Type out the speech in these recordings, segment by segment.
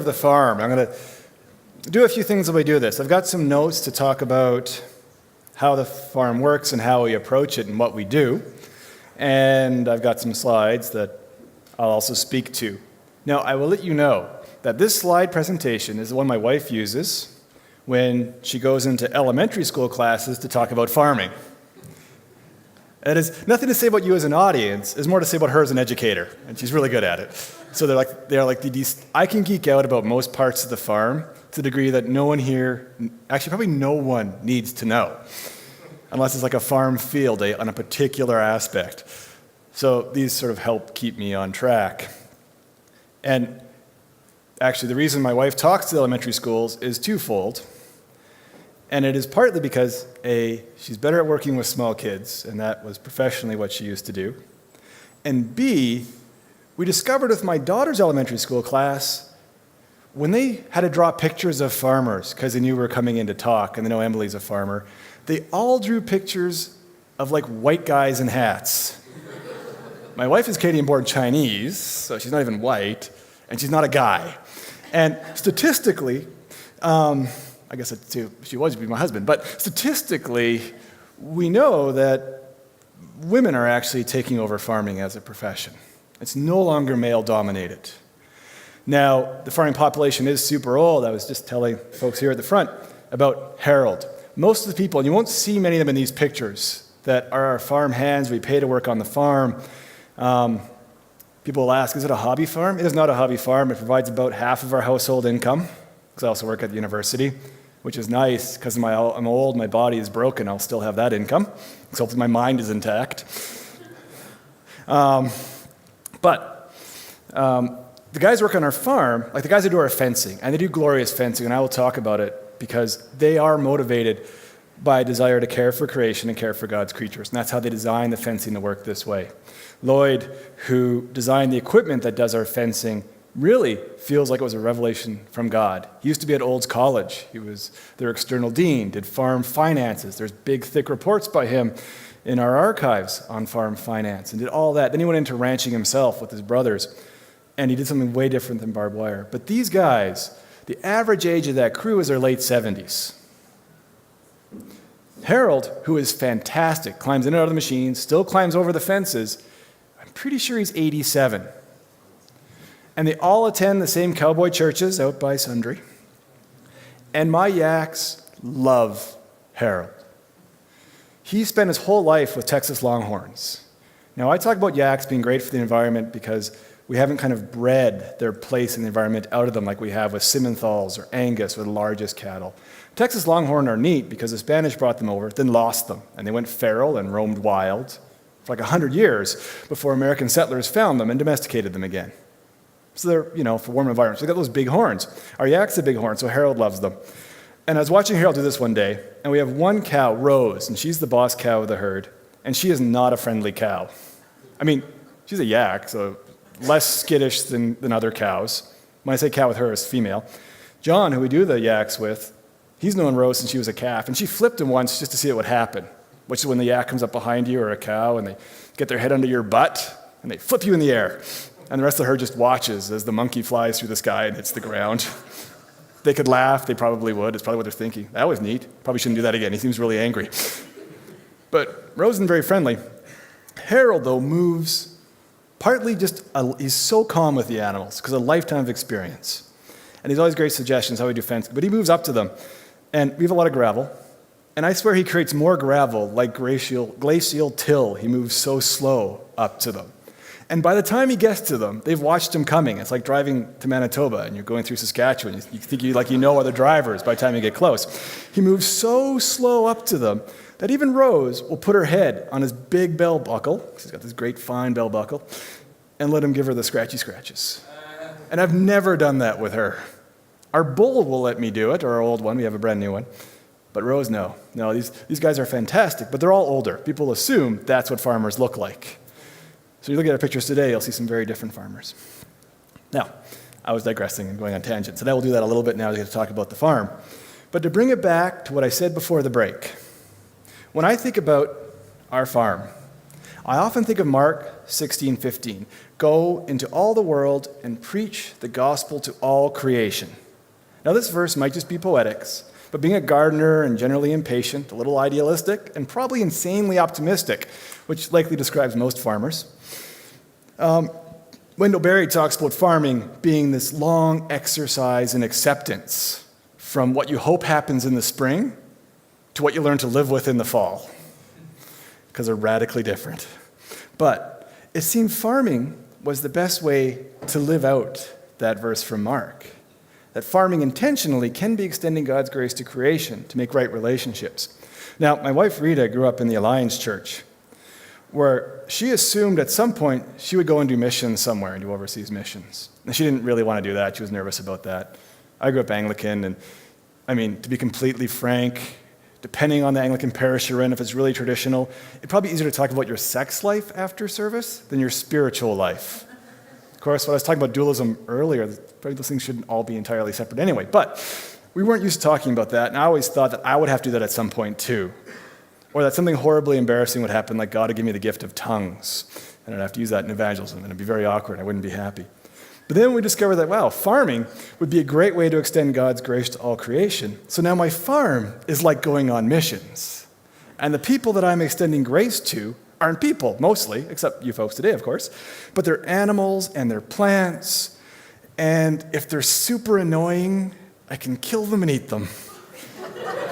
the farm. I'm going to do a few things while we do this. I've got some notes to talk about how the farm works and how we approach it and what we do. And I've got some slides that I'll also speak to. Now, I will let you know that this slide presentation is the one my wife uses when she goes into elementary school classes to talk about farming. It has nothing to say about you as an audience, it's more to say about her as an educator, and she's really good at it. So they're like I can geek out about most parts of the farm to the degree that no one here, actually probably no one needs to know, unless it's like a farm field day on a particular aspect. So these sort of help keep me on track. And actually, the reason my wife talks to elementary schools is twofold. And it is partly because, A, she's better at working with small kids, and that was professionally what she used to do. And B, we discovered with my daughter's elementary school class, when they had to draw pictures of farmers, because they knew we were coming in to talk, and they know Emily's a farmer, they all drew pictures of like white guys in hats. My wife is Canadian-born Chinese, so she's not even white, and she's not a guy. And statistically, I guess she would be my husband, but statistically, we know that women are actually taking over farming as a profession. It's no longer male-dominated. Now, the farming population is super old. I was just telling folks here at the front about Harold. Most of the people, and you won't see many of them in these pictures, that are our farm hands, we pay to work on the farm. People will ask, is it a hobby farm? It is not a hobby farm. It provides about half of our household income, because I also work at the university, which is nice, because I'm old, my body is broken, I'll still have that income, because hopefully my mind is intact. But the guys who work on our farm, like the guys that do our fencing, and they do glorious fencing, and I will talk about it, because they are motivated by a desire to care for creation and care for God's creatures, and that's how they design the fencing to work this way. Lloyd, who designed the equipment that does our fencing, really feels like it was a revelation from God. He used to be at Olds College. He was their external dean, did farm finances. There's big, thick reports by him in our archives on farm finance, and did all that. Then he went into ranching himself with his brothers, and he did something way different than barbed wire. But these guys, the average age of that crew is their late 70s. Harold, who is fantastic, climbs in and out of the machines, still climbs over the fences. I'm pretty sure he's 87. And they all attend the same cowboy churches out by Sundre. And my yaks love Harold. He spent his whole life with Texas Longhorns. Now, I talk about yaks being great for the environment because we haven't kind of bred their place in the environment out of them like we have with Simmenthals or Angus or the largest cattle. Texas Longhorn are neat because the Spanish brought them over, then lost them, and they went feral and roamed wild for like 100 years before American settlers found them and domesticated them again. So they're, for warm environments. They got those big horns. Our yaks have big horns, so Harold loves them. And I was watching Harold do this one day, and we have one cow, Rose, and she's the boss cow of the herd, and she is not a friendly cow. I mean, she's a yak, so less skittish than other cows. When I say cow with her, it's female. John, who we do the yaks with, he's known Rose since she was a calf, and she flipped him once just to see what would happen, which is when the yak comes up behind you or a cow, and they get their head under your butt, and they flip you in the air. And the rest of the herd just watches as the monkey flies through the sky and hits the ground. They could laugh, they probably would. It's probably what they're thinking. That was neat. Probably shouldn't do that again. He seems really angry. But Rose isn't very friendly. Harold, though, moves partly he's so calm with the animals because of a lifetime of experience. And he's always great suggestions how we do fencing. But he moves up to them. And we have a lot of gravel. And I swear he creates more gravel like glacial till. He moves so slow up to them. And by the time he gets to them, they've watched him coming. It's like driving to Manitoba and you're going through Saskatchewan. You think you know other drivers by the time you get close. He moves so slow up to them that even Rose will put her head on his big bell buckle, she's got this great fine bell buckle, and let him give her the scratchy scratches. And I've never done that with her. Our bull will let me do it, or our old one. We have a brand new one. But Rose, no. No, these guys are fantastic, but they're all older. People assume that's what farmers look like. So you look at our pictures today, you'll see some very different farmers. Now, I was digressing and going on tangents, and I will do that a little bit now to get to talk about the farm. But to bring it back to what I said before the break, when I think about our farm, I often think of Mark 16:15. Go into all the world and preach the gospel to all creation. Now this verse might just be poetics, but being a gardener and generally impatient, a little idealistic, and probably insanely optimistic, which likely describes most farmers, Wendell Berry talks about farming being this long exercise in acceptance from what you hope happens in the spring to what you learn to live with in the fall, because they're radically different. But it seemed farming was the best way to live out that verse from Mark, that farming intentionally can be extending God's grace to creation to make right relationships. Now, my wife Rita grew up in the Alliance Church, where she assumed at some point she would go and do missions somewhere and do overseas missions. And she didn't really want to do that. She was nervous about that. I grew up Anglican, and to be completely frank, depending on the Anglican parish you're in, if it's really traditional, it's probably easier to talk about your sex life after service than your spiritual life. Of course, when I was talking about dualism earlier, probably those things shouldn't all be entirely separate anyway. But we weren't used to talking about that, and I always thought that I would have to do that at some point too. Or that something horribly embarrassing would happen, like God would give me the gift of tongues, and I'd have to use that in evangelism, and it'd be very awkward. I wouldn't be happy. But then we discovered that, wow, farming would be a great way to extend God's grace to all creation. So now my farm is like going on missions. And the people that I'm extending grace to aren't people, mostly, except you folks today, of course, but they're animals and they're plants, and if they're super annoying, I can kill them and eat them.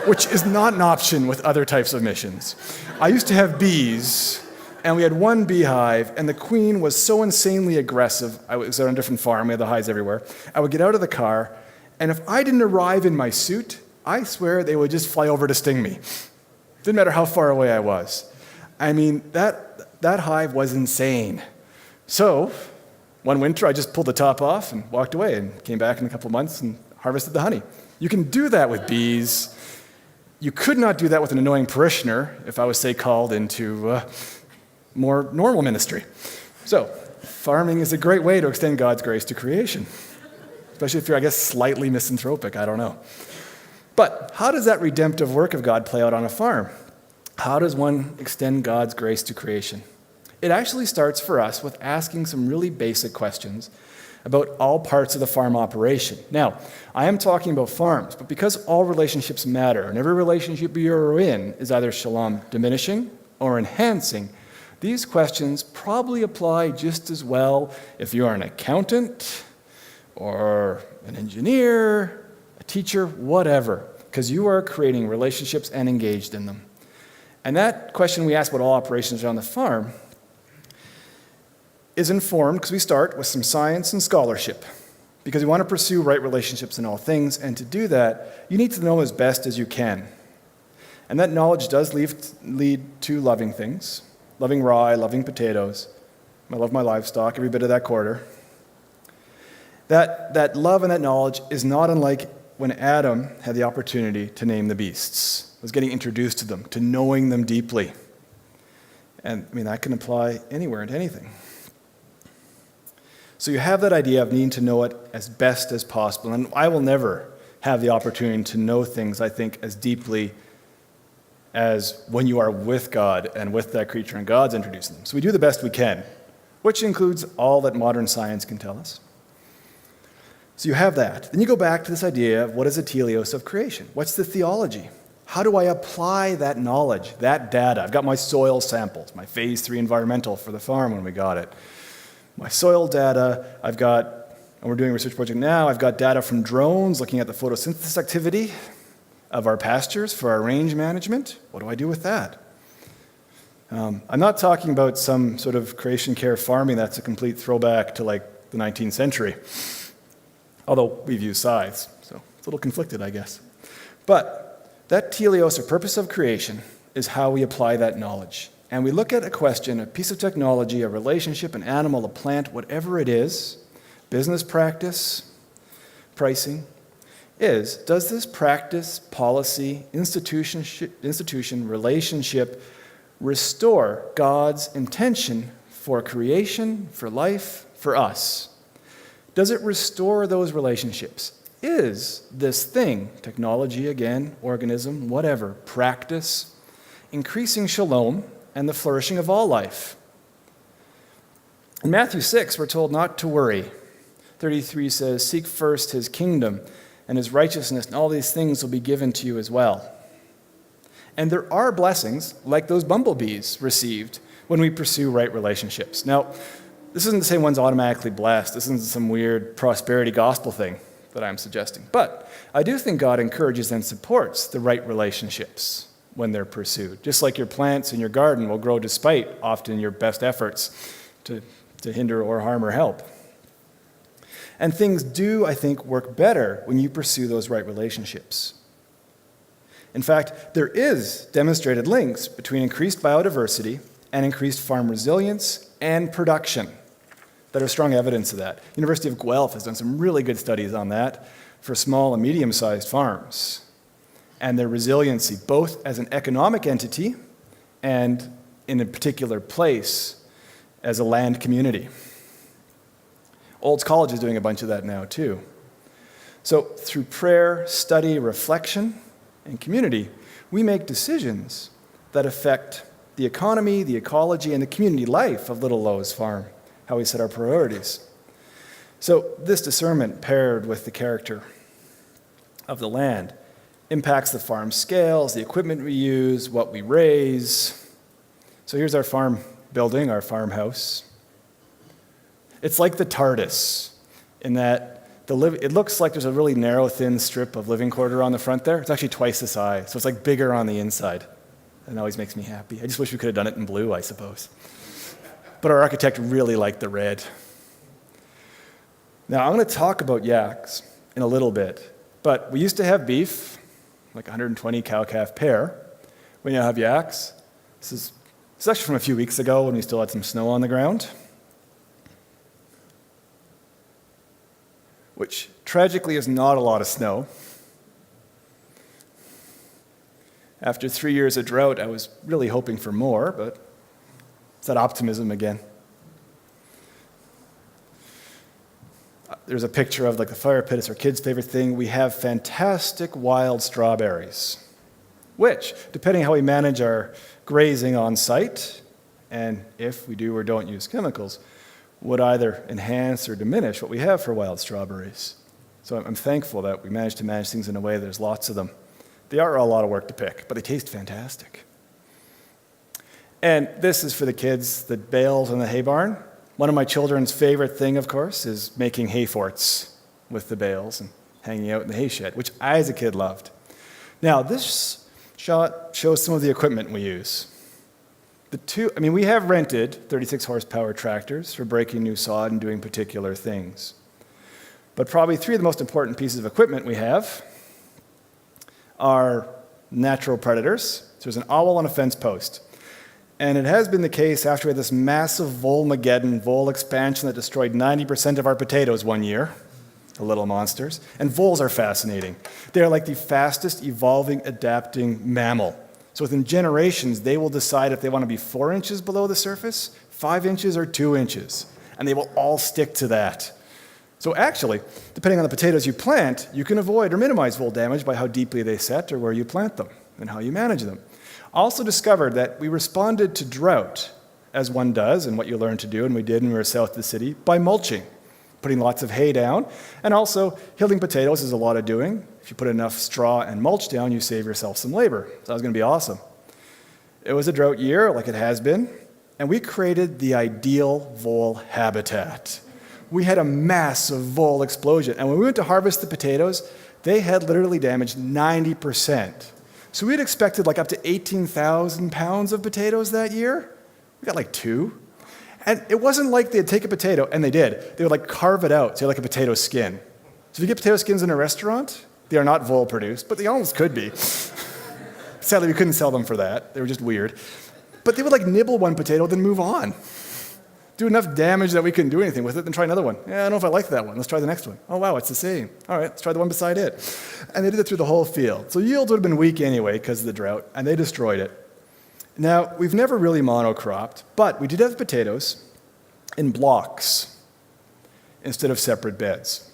Which is not an option with other types of missions. I used to have bees, and we had one beehive, and the queen was so insanely aggressive. I was on a different farm, we had the hives everywhere. I would get out of the car, and if I didn't arrive in my suit, I swear they would just fly over to sting me. Didn't matter how far away I was. That hive was insane. So, one winter, I just pulled the top off and walked away, and came back in a couple of months and harvested the honey. You can do that with bees. You could not do that with an annoying parishioner if I was, say, called into more normal ministry. So, farming is a great way to extend God's grace to creation, especially if you're, I guess, slightly misanthropic, I don't know. But how does that redemptive work of God play out on a farm? How does one extend God's grace to creation? It actually starts for us with asking some really basic questions about all parts of the farm operation. Now, I am talking about farms, but because all relationships matter, and every relationship you're in is either shalom diminishing or enhancing, these questions probably apply just as well if you are an accountant or an engineer, a teacher, whatever, because you are creating relationships and engaged in them. And that question we ask about all operations on the farm is informed because we start with some science and scholarship, because we want to pursue right relationships in all things, and to do that, you need to know as best as you can. And that knowledge does lead to loving things, loving rye, loving potatoes. I love my livestock, every bit of that quarter. That love and that knowledge is not unlike when Adam had the opportunity to name the beasts, was getting introduced to them, to knowing them deeply. And that can apply anywhere and to anything. So you have that idea of needing to know it as best as possible. And I will never have the opportunity to know things, I think, as deeply as when you are with God and with that creature and God's introducing them. So we do the best we can, which includes all that modern science can tell us. So you have that. Then you go back to this idea of what is the teleos of creation? What's the theology? How do I apply that knowledge, that data? I've got my soil samples, my phase 3 environmental for the farm when we got it. My soil data, and we're doing a research project now, I've got data from drones looking at the photosynthesis activity of our pastures for our range management. What do I do with that? I'm not talking about some sort of creation care farming that's a complete throwback to like the 19th century, although we've used scythes, so it's a little conflicted, I guess. But that teleos, or purpose of creation, is how we apply that knowledge. And we look at a question, a piece of technology, a relationship, an animal, a plant, whatever it is, business practice, pricing, does this practice, policy, institution, relationship restore God's intention for creation, for life, for us? Does it restore those relationships? Is this thing, technology again, organism, whatever, practice, increasing shalom and the flourishing of all life, In Matthew 6, we're told not to worry. 33 says, seek first his kingdom and his righteousness, and all these things will be given to you as well. And there are blessings, like those bumblebees received when we pursue right relationships. Now, this isn't to say one's automatically blessed. This isn't some weird prosperity gospel thing that I'm suggesting. But I do think God encourages and supports the right relationships when they're pursued. Just like your plants in your garden will grow despite often your best efforts to hinder or harm or help. And things do, I think, work better when you pursue those right relationships. In fact, there is demonstrated links between increased biodiversity and increased farm resilience and production that are strong evidence of that. University of Guelph has done some really good studies on that for small and medium-sized farms and their resiliency, both as an economic entity and in a particular place as a land community. Olds College is doing a bunch of that now too. So through prayer, study, reflection, and community, we make decisions that affect the economy, the ecology, and the community life of Little Lowe's Farm, how we set our priorities. So this discernment, paired with the character of the land, impacts the farm scales, the equipment we use, what we raise. So here's our farm building, our farmhouse. It's like the TARDIS in that it looks like there's a really narrow, thin strip of living quarter on the front there. It's actually twice the size, so it's like bigger on the inside. That always makes me happy. I just wish we could have done it in blue, I suppose. But our architect really liked the red. Now, I'm going to talk about yaks in a little bit, but we used to have beef, like 120 cow-calf pair. We now have yaks. This is actually from a few weeks ago when we still had some snow on the ground, which tragically is not a lot of snow. After 3 years of drought, I was really hoping for more, but it's that optimism again. There's a picture of like the fire pit. It's our kids' favorite thing. We have fantastic wild strawberries, which, depending how we manage our grazing on site, and if we do or don't use chemicals, would either enhance or diminish what we have for wild strawberries. So I'm thankful that we managed to manage things in a way there's lots of them. They are a lot of work to pick, but they taste fantastic. And this is for the kids, the bales in the hay barn. One of my children's favorite thing, of course, is making hay forts with the bales and hanging out in the hay shed, which I as a kid loved. Now, this shot shows some of the equipment we use. We have rented 36 horsepower tractors for breaking new sod and doing particular things. But probably three of the most important pieces of equipment we have are natural predators. So there's an owl on a fence post. And it has been the case after we had this massive vole-mageddon, vole expansion that destroyed 90% of our potatoes one year, the little monsters. And voles are fascinating. They're like the fastest evolving, adapting mammal. So within generations, they will decide if they want to be 4 inches below the surface, 5 inches, or 2 inches. And they will all stick to that. So actually, depending on the potatoes you plant, you can avoid or minimize vole damage by how deeply they set or where you plant them and how you manage them. Also discovered that we responded to drought, as one does, and what you learn to do, and we did when we were south of the city, by mulching, putting lots of hay down. And also, hilling potatoes is a lot of doing. If you put enough straw and mulch down, you save yourself some labor. So that was going to be awesome. It was a drought year, like it has been, and we created the ideal vole habitat. We had a massive vole explosion, and when we went to harvest the potatoes, they had literally damaged 90%. So we had expected like up to 18,000 pounds of potatoes that year. We got like 2. And it wasn't like they'd take a potato, and they did. They would like carve it out, say like a potato skin. So if you get potato skins in a restaurant, they are not vole produced, but they almost could be. Sadly, we couldn't sell them for that. They were just weird. But they would like nibble one potato, then move on. Do enough damage that we couldn't do anything with it, then try another one. Yeah, I don't know if I like that one. Let's try the next one. Oh, wow, it's the same. All right, let's try the one beside it. And they did it through the whole field. So yields would have been weak anyway because of the drought, and they destroyed it. Now, we've never really monocropped, but we did have potatoes in blocks instead of separate beds.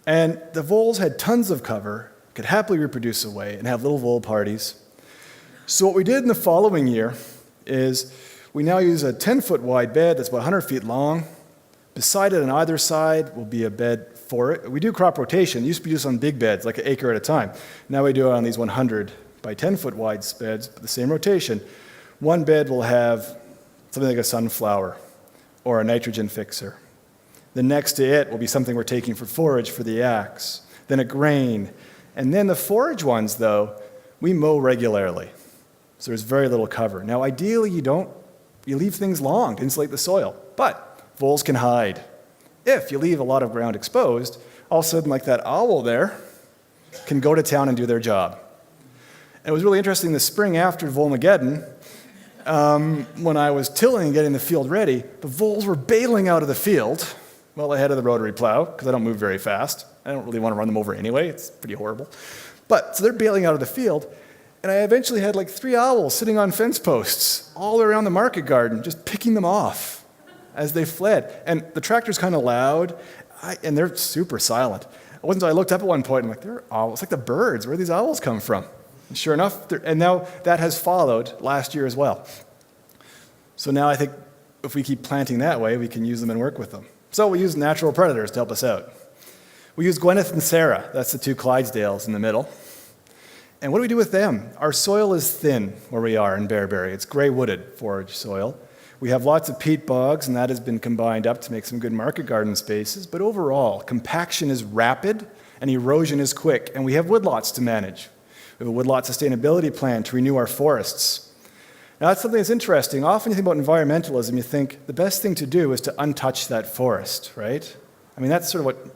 And the voles had tons of cover, could happily reproduce away, and have little vole parties. So what we did in the following year is We now use a 10-foot wide bed that's about 100 feet long. Beside it on either side will be a bed for it. We do crop rotation. It used to be just on big beds, like an acre at a time. Now we do it on these 100 by 10-foot wide beds, but the same rotation. One bed will have something like a sunflower or a nitrogen fixer. The next to it will be something we're taking for forage for the yaks, then a grain. And then the forage ones, though, we mow regularly. So there's very little cover. Now, ideally, you leave things long to insulate the soil, but voles can hide. If you leave a lot of ground exposed, all of a sudden, like that owl there, can go to town and do their job. And it was really interesting this spring after Volmageddon, when I was tilling and getting the field ready, the voles were bailing out of the field, well ahead of the rotary plow, because I don't move very fast. I don't really want to run them over anyway. It's pretty horrible. But, so they're bailing out of the field, and I eventually had like 3 owls sitting on fence posts all around the market garden, just picking them off as they fled. And the tractor's kind of loud, and they're super silent. It wasn't until I looked up at one point, and I'm like, they're owls. It's like the birds. Where do these owls come from? And sure enough, and now that has followed last year as well. So now I think if we keep planting that way, we can use them and work with them. So we use natural predators to help us out. We use Gwyneth and Sarah. That's the 2 Clydesdales in the middle. And what do we do with them? Our soil is thin where we are in Bearberry. It's gray wooded forage soil. We have lots of peat bogs, and that has been combined up to make some good market garden spaces. But overall, compaction is rapid and erosion is quick, and we have woodlots to manage. We have a woodlot sustainability plan to renew our forests. Now, that's something that's interesting. Often you think about environmentalism, you think the best thing to do is to untouch that forest, right? I mean, that's sort of what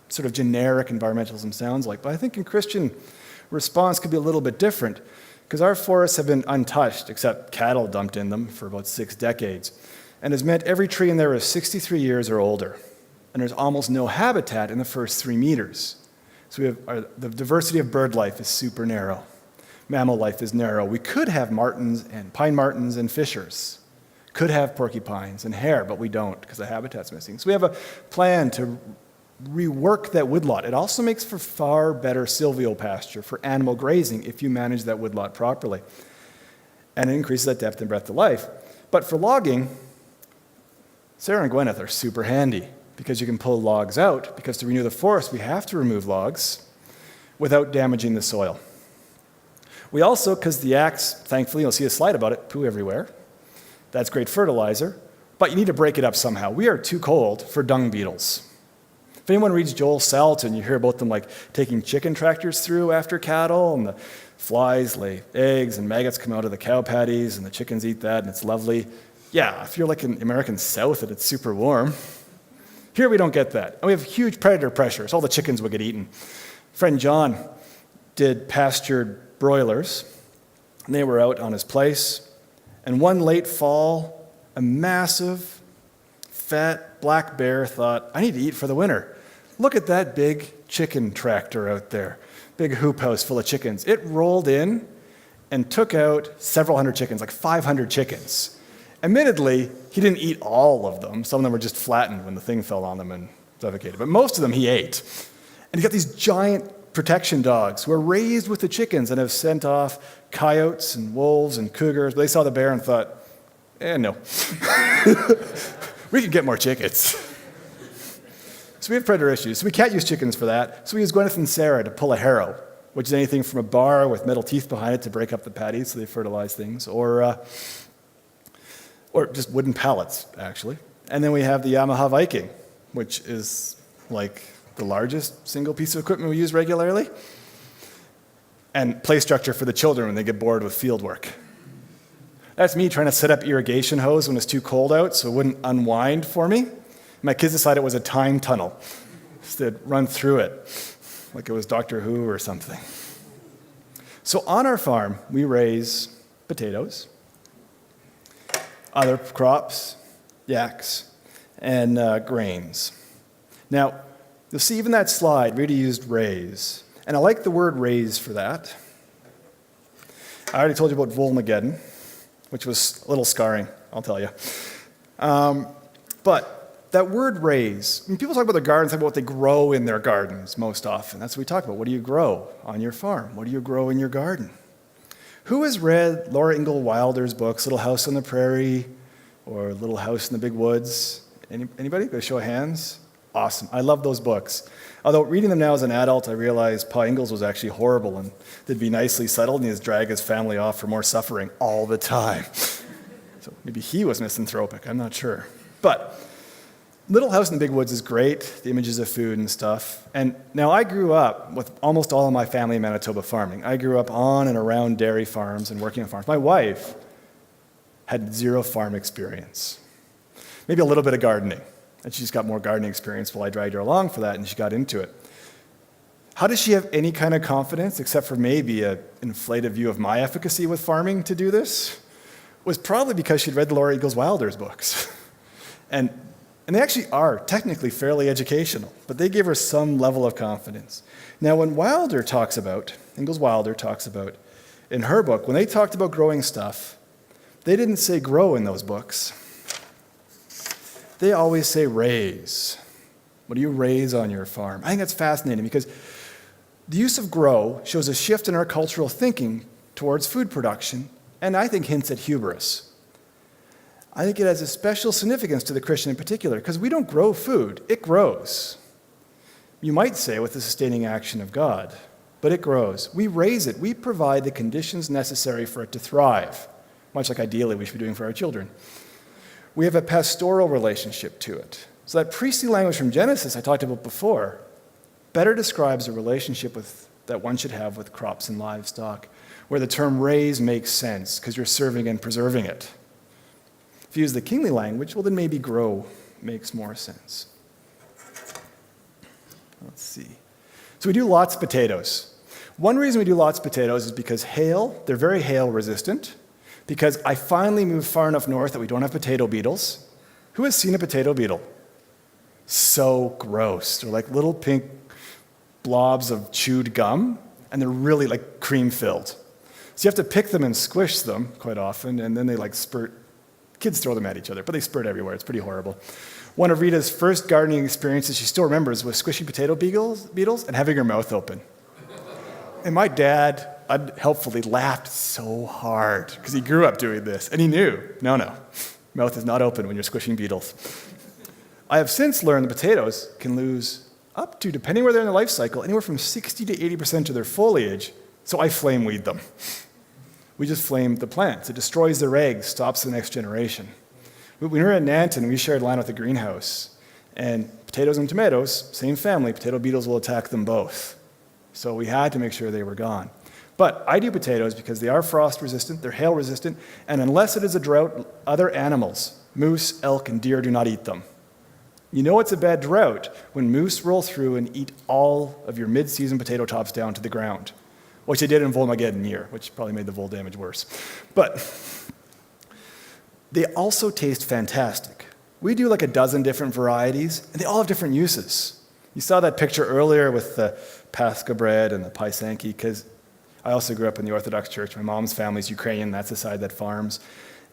sort of generic environmentalism sounds like. But I think in Christian response could be a little bit different, because our forests have been untouched, except cattle dumped in them for about 6 decades, and has meant every tree in there is 63 years or older, and there's almost no habitat in the first 3 meters. So we have the diversity of bird life is super narrow. Mammal life is narrow. We could have martins and pine martins and fishers, could have porcupines and hare, but we don't because the habitat's missing. So we have a plan to rework that woodlot. It also makes for far better silvopasture for animal grazing if you manage that woodlot properly. And it increases that depth and breadth of life. But for logging, Sarah and Gwyneth are super handy because you can pull logs out, because to renew the forest, we have to remove logs without damaging the soil. We also, because the yaks, thankfully, you'll see a slide about it, poo everywhere. That's great fertilizer, but you need to break it up somehow. We are too cold for dung beetles. If anyone reads Joel Salatin, you hear about them like taking chicken tractors through after cattle, and the flies lay eggs and maggots come out of the cow patties and the chickens eat that and it's lovely. Yeah, if you're like in the American South and it's super warm. Here we don't get that. And we have huge predator pressure, so all the chickens will get eaten. Friend John did pastured broilers, and they were out on his place, and one late fall, a massive, fat black bear thought, I need to eat for the winter. Look at that big chicken tractor out there, big hoop house full of chickens. It rolled in and took out several hundred chickens, like 500 chickens. Admittedly, he didn't eat all of them. Some of them were just flattened when the thing fell on them and suffocated. But most of them he ate. And he got these giant protection dogs who are raised with the chickens and have sent off coyotes and wolves and cougars. But they saw the bear and thought, no. We could get more chickens. So we have predator issues. So we can't use chickens for that. So we use Gwyneth and Sarah to pull a harrow, which is anything from a bar with metal teeth behind it to break up the patties so they fertilize things, or just wooden pallets, actually. And then we have the Yamaha Viking, which is like the largest single piece of equipment we use regularly, and play structure for the children when they get bored with field work. That's me trying to set up irrigation hose when it's too cold out so it wouldn't unwind for me. My kids decided it was a time tunnel. So they'd run through it like it was Doctor Who or something. So on our farm, we raise potatoes, other crops, yaks, and grains. Now, you'll see even that slide, Rita used raise. And I like the word raise for that. I already told you about Volmageddon, which was a little scarring, I'll tell you. But that word raise, when people talk about their gardens, talk about what they grow in their gardens most often. That's what we talk about. What do you grow on your farm? What do you grow in your garden? Who has read Laura Ingalls Wilder's books, Little House on the Prairie, or Little House in the Big Woods. Anybody? Go show of hands. Awesome. I love those books. Although reading them now as an adult, I realized Pa Ingalls was actually horrible and they'd be nicely settled and he'd drag his family off for more suffering all the time. So maybe he was misanthropic, I'm not sure. But Little House in the Big Woods is great, the images of food and stuff. And now I grew up with almost all of my family in Manitoba farming. I grew up on and around dairy farms and working on farms. My wife had zero farm experience. Maybe a little bit of gardening. And she's got more gardening experience while I dragged her along for that and she got into it. How does she have any kind of confidence, except for maybe an inflated view of my efficacy with farming to do this? It was probably because she'd read the Laura Ingalls Wilder's books. And they actually are technically fairly educational, but they give her some level of confidence. Now, when Ingalls Wilder talks about, in her book, when they talked about growing stuff, they didn't say grow in those books. They always say raise. What do you raise on your farm? I think that's fascinating because the use of grow shows a shift in our cultural thinking towards food production, and I think hints at hubris. I think it has a special significance to the Christian in particular because we don't grow food, it grows. You might say with the sustaining action of God, but it grows. We raise it. We provide the conditions necessary for it to thrive, much like ideally we should be doing for our children. We have a pastoral relationship to it. So that priestly language from Genesis I talked about before better describes a relationship that one should have with crops and livestock, where the term raise makes sense because you're serving and preserving it. If you use the kingly language, well, then maybe grow makes more sense. Let's see. So we do lots of potatoes. One reason we do lots of potatoes is because they're very hail resistant. Because I finally moved far enough north that we don't have potato beetles. Who has seen a potato beetle? So gross. They're like little pink blobs of chewed gum, and they're really like cream-filled. So you have to pick them and squish them quite often, and then they like spurt. Kids throw them at each other, but they spurt everywhere. It's pretty horrible. One of Rita's first gardening experiences she still remembers was squishing potato beetles and having her mouth open. And my dad unhelpfully laughed so hard because he grew up doing this, and he knew, no, mouth is not open when you're squishing beetles. I have since learned that potatoes can lose up to, depending where they're in their life cycle, anywhere from 60 to 80% of their foliage, so I flame weed them. We just flame the plants. It destroys their eggs, stops the next generation. When we were at Nanton, we shared land with a greenhouse, and potatoes and tomatoes, same family, potato beetles will attack them both. So we had to make sure they were gone. But I do potatoes because they are frost resistant, they're hail resistant, and unless it is a drought, other animals, moose, elk, and deer do not eat them. You know it's a bad drought when moose roll through and eat all of your mid-season potato tops down to the ground, which they did in Volmageddon year, which probably made the vole damage worse. But they also taste fantastic. We do like a dozen different varieties, and they all have different uses. You saw that picture earlier with the Pascha bread and the paisanki, because I also grew up in the Orthodox Church. My mom's family's Ukrainian, that's the side that farms.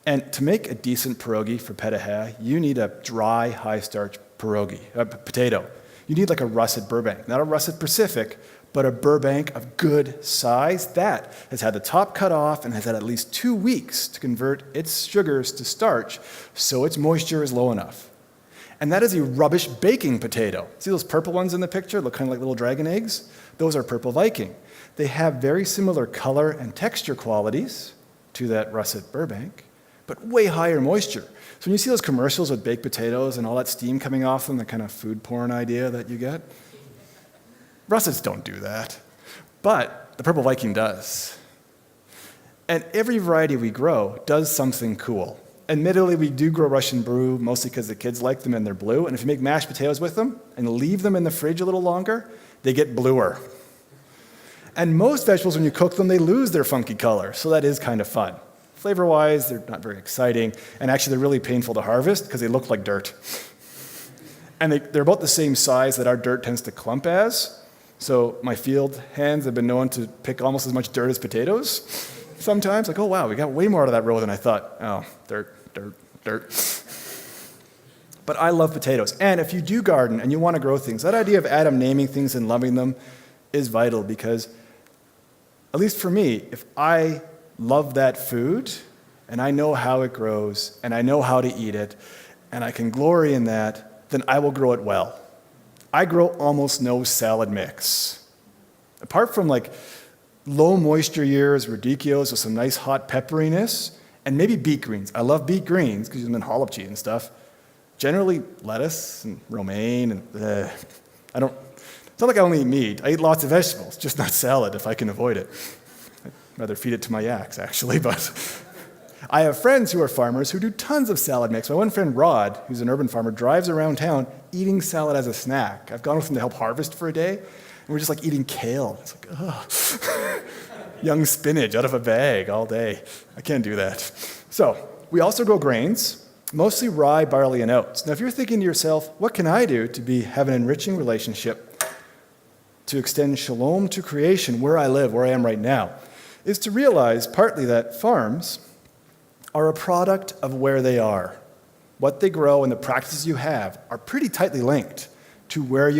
And to make a decent pierogi for Petaheh, you need a dry, high-starch potato. You need like a russet Burbank, not a russet Pacific, but a Burbank of good size that has had the top cut off and has had at least 2 weeks to convert its sugars to starch so its moisture is low enough. And that is a rubbish baking potato. See those purple ones in the picture, look kind of like little dragon eggs? Those are purple Viking. They have very similar color and texture qualities to that russet Burbank, but way higher moisture. So when you see those commercials with baked potatoes and all that steam coming off them, the kind of food porn idea that you get, russets don't do that, but the purple Viking does. And every variety we grow does something cool. Admittedly, we do grow Russian brew, mostly because the kids like them and they're blue, and if you make mashed potatoes with them and leave them in the fridge a little longer, they get bluer. And most vegetables, when you cook them, they lose their funky color, so that is kind of fun. Flavor-wise, they're not very exciting, and actually they're really painful to harvest because they look like dirt. And they're about the same size that our dirt tends to clump as, so my field hands have been known to pick almost as much dirt as potatoes sometimes. Like, oh wow, we got way more out of that row than I thought. Oh, dirt. But I love potatoes. And if you do garden and you want to grow things, that idea of Adam naming things and loving them is vital because, at least for me, if I love that food, and I know how it grows, and I know how to eat it, and I can glory in that, then I will grow it well. I grow almost no salad mix. Apart from like low moisture years, radicchios with some nice hot pepperiness, and maybe beet greens. I love beet greens because you use them in halapchi and stuff. Generally lettuce and romaine and it's not like I only eat meat. I eat lots of vegetables, just not salad if I can avoid it. I'd rather feed it to my yaks, actually, but I have friends who are farmers who do tons of salad mix. My one friend, Rod, who's an urban farmer, drives around town eating salad as a snack. I've gone with him to help harvest for a day, and we're just like eating kale. It's like, oh, young spinach out of a bag all day. I can't do that. So we also grow grains, mostly rye, barley, and oats. Now, if you're thinking to yourself, what can I do to have an enriching relationship to extend shalom to creation where I live, where I am right now, is to realize partly that farms are a product of where they are. What they grow and the practices you have are pretty tightly linked to where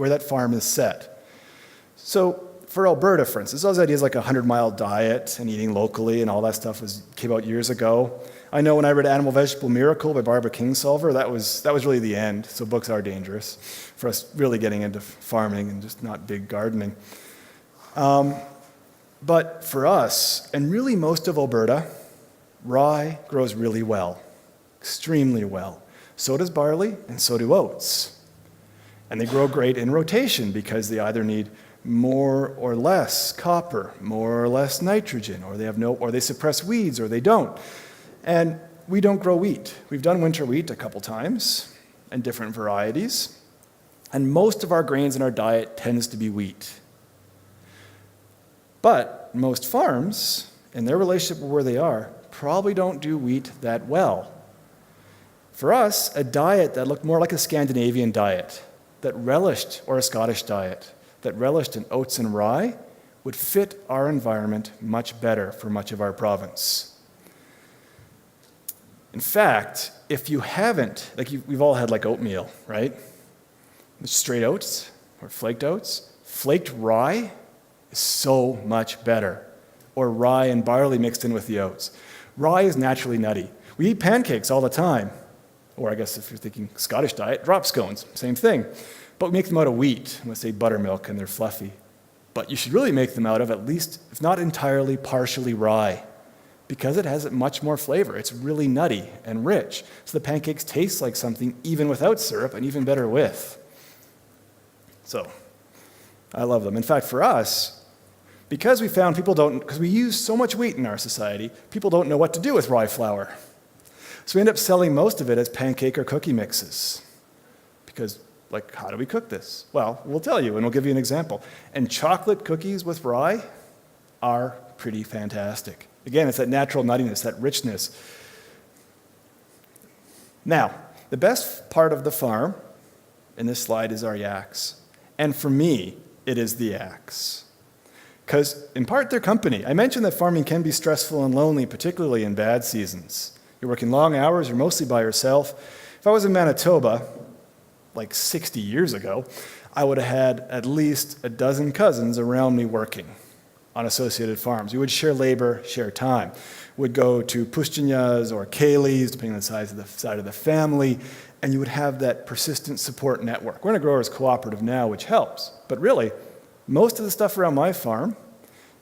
that farm is set. So for Alberta, for instance, those ideas like a 100-mile diet and eating locally and all that stuff came out years ago. I know when I read Animal Vegetable Miracle by Barbara Kingsolver, that was really the end. So books are dangerous for us really getting into farming and just not big gardening. But for us, and really most of Alberta, rye grows really well, extremely well. So does barley, and so do oats. And they grow great in rotation because they either need more or less copper, more or less nitrogen, or they suppress weeds, or they don't. And we don't grow wheat. We've done winter wheat a couple times, and different varieties. And most of our grains in our diet tends to be wheat. But most farms, in their relationship with where they are, probably don't do wheat that well. For us, a diet that looked more like a Scandinavian diet, or a Scottish diet, that relished in oats and rye, would fit our environment much better for much of our province. In fact, if you haven't, we've all had like oatmeal, right? Straight oats or flaked oats. Flaked rye is so much better. Or rye and barley mixed in with the oats. Rye is naturally nutty. We eat pancakes all the time. Or I guess if you're thinking Scottish diet, drop scones, same thing. But we make them out of wheat, let's say buttermilk, and they're fluffy. But you should really make them out of at least, if not entirely, partially rye, because it has much more flavor. It's really nutty and rich. So the pancakes taste like something even without syrup and even better with. So I love them. In fact, for us, because we found because we use so much wheat in our society, people don't know what to do with rye flour. So we end up selling most of it as pancake or cookie mixes. Because, how do we cook this? Well, we'll tell you, and we'll give you an example. And chocolate cookies with rye are pretty fantastic. Again, it's that natural nuttiness, that richness. Now, the best part of the farm in this slide is our yaks. And for me, it is the yaks. Because, in part, they're company. I mentioned that farming can be stressful and lonely, particularly in bad seasons. You're working long hours, you're mostly by yourself. If I was in Manitoba, 60 years ago, I would have had at least a dozen cousins around me working on associated farms. We would share labor, share time. We'd go to Pushtinyas or Kayleys, depending on the size of the family, and you would have that persistent support network. We're in a growers cooperative now, which helps. But really, most of the stuff around my farm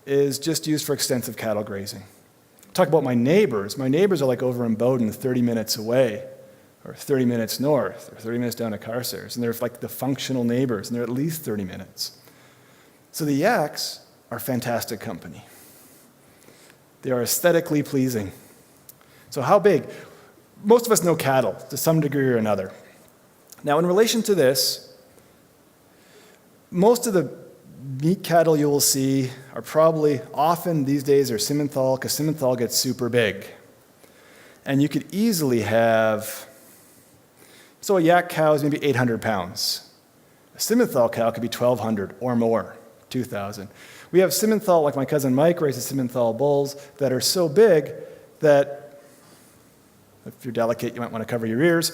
is just used for extensive cattle grazing. Talk about my neighbors. My neighbors are over in Bowden, 30 minutes away, or 30 minutes north, or 30 minutes down to Carstairs, and they're the functional neighbors, and they're at least 30 minutes. So the yaks are fantastic company. They are aesthetically pleasing. So how big? Most of us know cattle to some degree or another. Now, in relation to this, most of the meat cattle you will see are probably often these days are Simmenthal, because Simmenthal gets super big. And you could easily have, so a yak cow is maybe 800 pounds. A Simmenthal cow could be 1,200 or more, 2,000. We have Simmenthal, like my cousin Mike raises Simmenthal bulls, that are so big that, if you're delicate, you might want to cover your ears,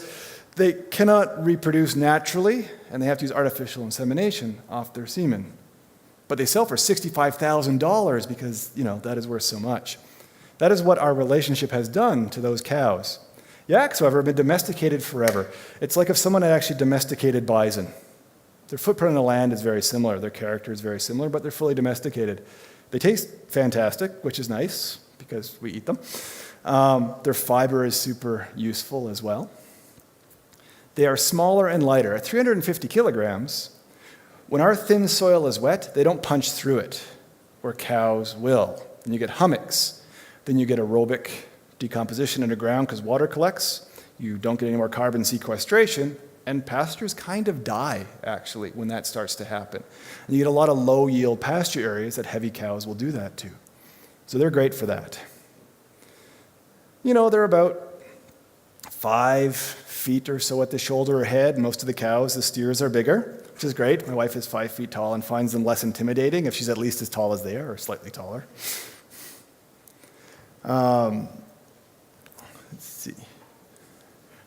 they cannot reproduce naturally, and they have to use artificial insemination off their semen. But they sell for $65,000 because, that is worth so much. That is what our relationship has done to those cows. Yaks, however, have been domesticated forever. It's like if someone had actually domesticated bison. Their footprint on the land is very similar. Their character is very similar, but they're fully domesticated. They taste fantastic, which is nice because we eat them. Their fiber is super useful as well. They are smaller and lighter. At 350 kilograms, when our thin soil is wet, they don't punch through it, where cows will. And you get hummocks. Then you get aerobic decomposition underground because water collects. You don't get any more carbon sequestration, and pastures kind of die, actually, when that starts to happen. And you get a lot of low-yield pasture areas that heavy cows will do that to. So they're great for that. You know, they're about 5 feet or so at the shoulder or head. Most of the cows, the steers, are bigger, which is great. My wife is 5 feet tall and finds them less intimidating if she's at least as tall as they are, or slightly taller. Let's see.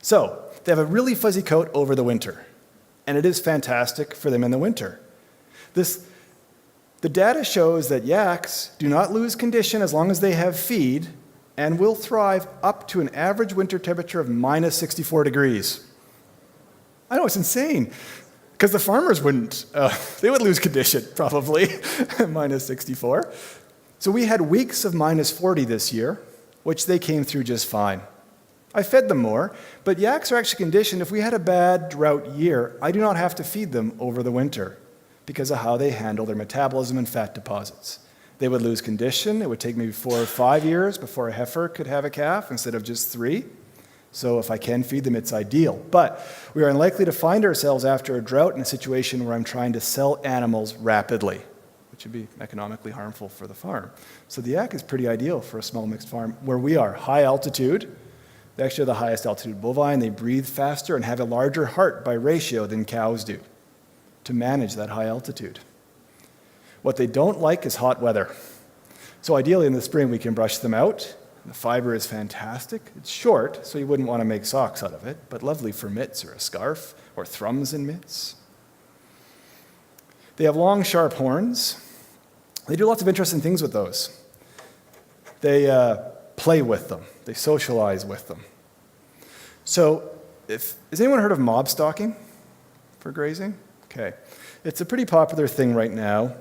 So, they have a really fuzzy coat over the winter, and it is fantastic for them in the winter. The data shows that yaks do not lose condition as long as they have feed and will thrive up to an average winter temperature of minus 64 degrees. I know, it's insane, because the farmers wouldn't. They would lose condition, probably, minus 64. So we had weeks of minus 40 this year, which they came through just fine. I fed them more, but yaks are actually conditioned. If we had a bad drought year, I do not have to feed them over the winter because of how they handle their metabolism and fat deposits. They would lose condition. It would take maybe 4 or 5 years before a heifer could have a calf instead of just 3. So if I can feed them, it's ideal. But we are unlikely to find ourselves after a drought in a situation where I'm trying to sell animals rapidly, which would be economically harmful for the farm. So the yak is pretty ideal for a small mixed farm where we are. High altitude. They actually are the highest altitude bovine. They breathe faster and have a larger heart by ratio than cows do to manage that high altitude. What they don't like is hot weather. So ideally in the spring we can brush them out. The fiber is fantastic. It's short, so you wouldn't want to make socks out of it, but lovely for mitts or a scarf or thrums and mitts. They have long, sharp horns. They do lots of interesting things with those. They play with them. They socialize with them. So, has anyone heard of mob stalking for grazing? Okay. It's a pretty popular thing right now.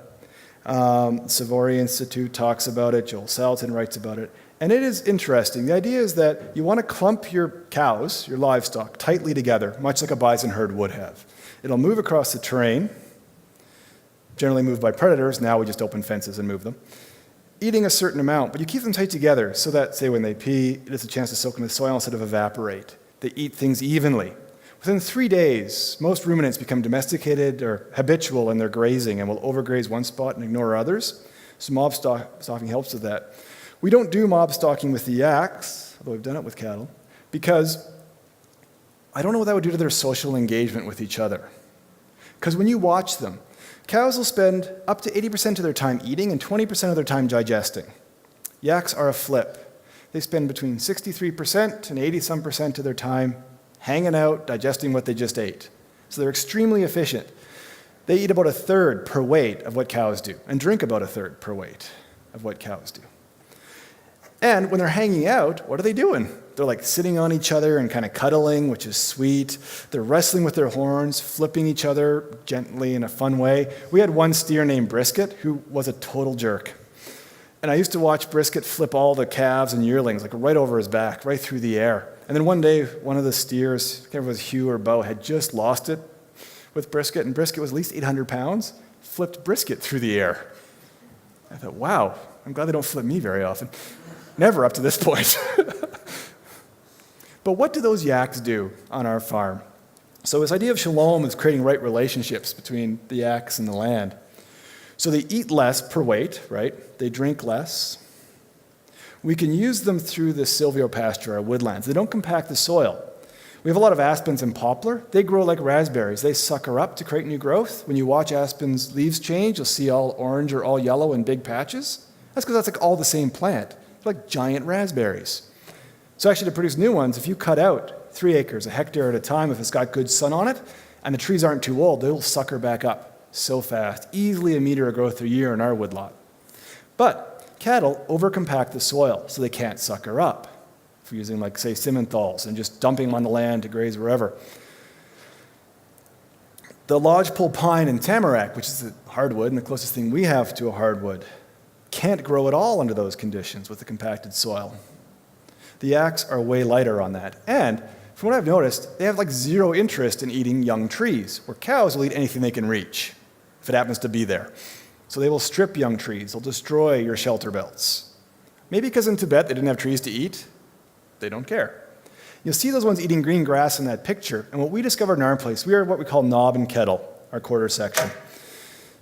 Savory Institute talks about it. Joel Salatin writes about it. And it is interesting. The idea is that you want to clump your cows, your livestock, tightly together, much like a bison herd would have. It'll move across the terrain, generally moved by predators. Now we just open fences and move them. Eating a certain amount, but you keep them tight together so that, say, when they pee, it has a chance to soak in the soil instead of evaporate. They eat things evenly. Within 3 days, most ruminants become domesticated or habitual in their grazing and will overgraze one spot and ignore others. So mob stalking helps with that. We don't do mob stalking with the yaks, although we've done it with cattle, because I don't know what that would do to their social engagement with each other. Because when you watch them, cows will spend up to 80% of their time eating and 20% of their time digesting. Yaks are a flip. They spend between 63% and 80-some% of their time hanging out, digesting what they just ate. So they're extremely efficient. They eat about 1/3 per weight of what cows do, and drink about 1/3 per weight of what cows do. And when they're hanging out, what are they doing? They're like sitting on each other and kind of cuddling, which is sweet. They're wrestling with their horns, flipping each other gently in a fun way. We had one steer named Brisket who was a total jerk. And I used to watch Brisket flip all the calves and yearlings like right over his back, right through the air. And then one day, one of the steers, I can't remember if it was Hugh or Bo, had just lost it with Brisket, and Brisket was at least 800 pounds, flipped Brisket through the air. I thought, wow, I'm glad they don't flip me very often. Never up to this point. But what do those yaks do on our farm? So this idea of shalom is creating right relationships between the yaks and the land. So they eat less per weight, right? They drink less. We can use them through the silvopasture, our woodlands. They don't compact the soil. We have a lot of aspens and poplar. They grow like raspberries. They sucker up to create new growth. When you watch aspens' leaves change, you'll see all orange or all yellow in big patches. That's because that's like all the same plant. They're like giant raspberries. So actually to produce new ones, if you cut out 3 acres, a hectare at a time, if it's got good sun on it, and the trees aren't too old, they'll sucker back up so fast, easily 1 meter of growth a year in our woodlot. But Cattle overcompact the soil so they can't sucker up. If we're using, like, say, Simmenthals and just dumping them on the land to graze wherever. The lodgepole pine and tamarack, which is a hardwood and the closest thing we have to a hardwood, can't grow at all under those conditions with the compacted soil. The yaks are way lighter on that. And from what I've noticed, they have like zero interest in eating young trees, where cows will eat anything they can reach, if it happens to be there. So they will strip young trees. They'll destroy your shelter belts. Maybe because in Tibet they didn't have trees to eat. They don't care. You'll see those ones eating green grass in that picture. And what we discovered in our place, we are what we call knob and kettle, our quarter section.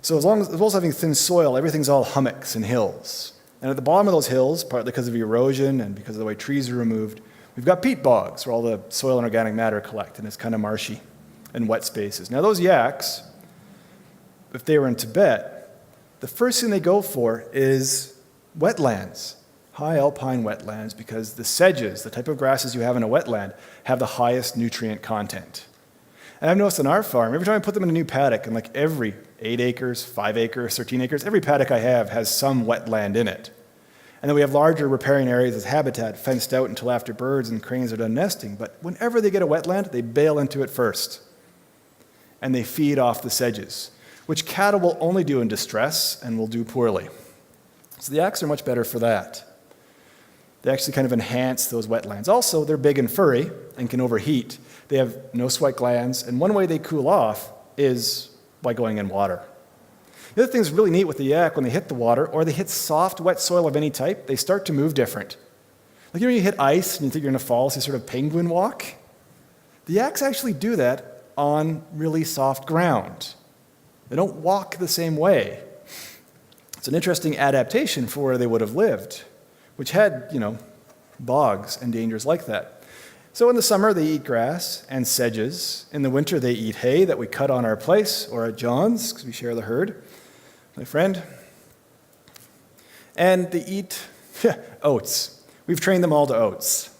So as well as having thin soil, everything's all hummocks and hills. And at the bottom of those hills, partly because of erosion and because of the way trees are removed, we've got peat bogs where all the soil and organic matter collect, and it's kind of marshy and wet spaces. Now those yaks, if they were in Tibet, the first thing they go for is wetlands, high alpine wetlands, because the sedges, the type of grasses you have in a wetland, have the highest nutrient content. And I've noticed on our farm, every time I put them in a new paddock, and like every 8 acres, 5 acres, 13 acres, every paddock I have has some wetland in it. And then we have larger riparian areas as habitat fenced out until after birds and cranes are done nesting. But whenever they get a wetland, they bail into it first. And they feed off the sedges, which cattle will only do in distress and will do poorly. So the yaks are much better for that. They actually kind of enhance those wetlands. Also, they're big and furry and can overheat. They have no sweat glands, and one way they cool off is by going in water. The other thing that's really neat with the yak, when they hit the water, or they hit soft, wet soil of any type, they start to move different. Like, you know, you hit ice and you think you're going to fall, so you sort of penguin walk? The yaks actually do that on really soft ground. They don't walk the same way. It's an interesting adaptation for where they would have lived, which had, bogs and dangers like that. So in the summer, they eat grass and sedges. In the winter, they eat hay that we cut on our place or at John's, because we share the herd, my friend. And they eat oats. We've trained them all to oats.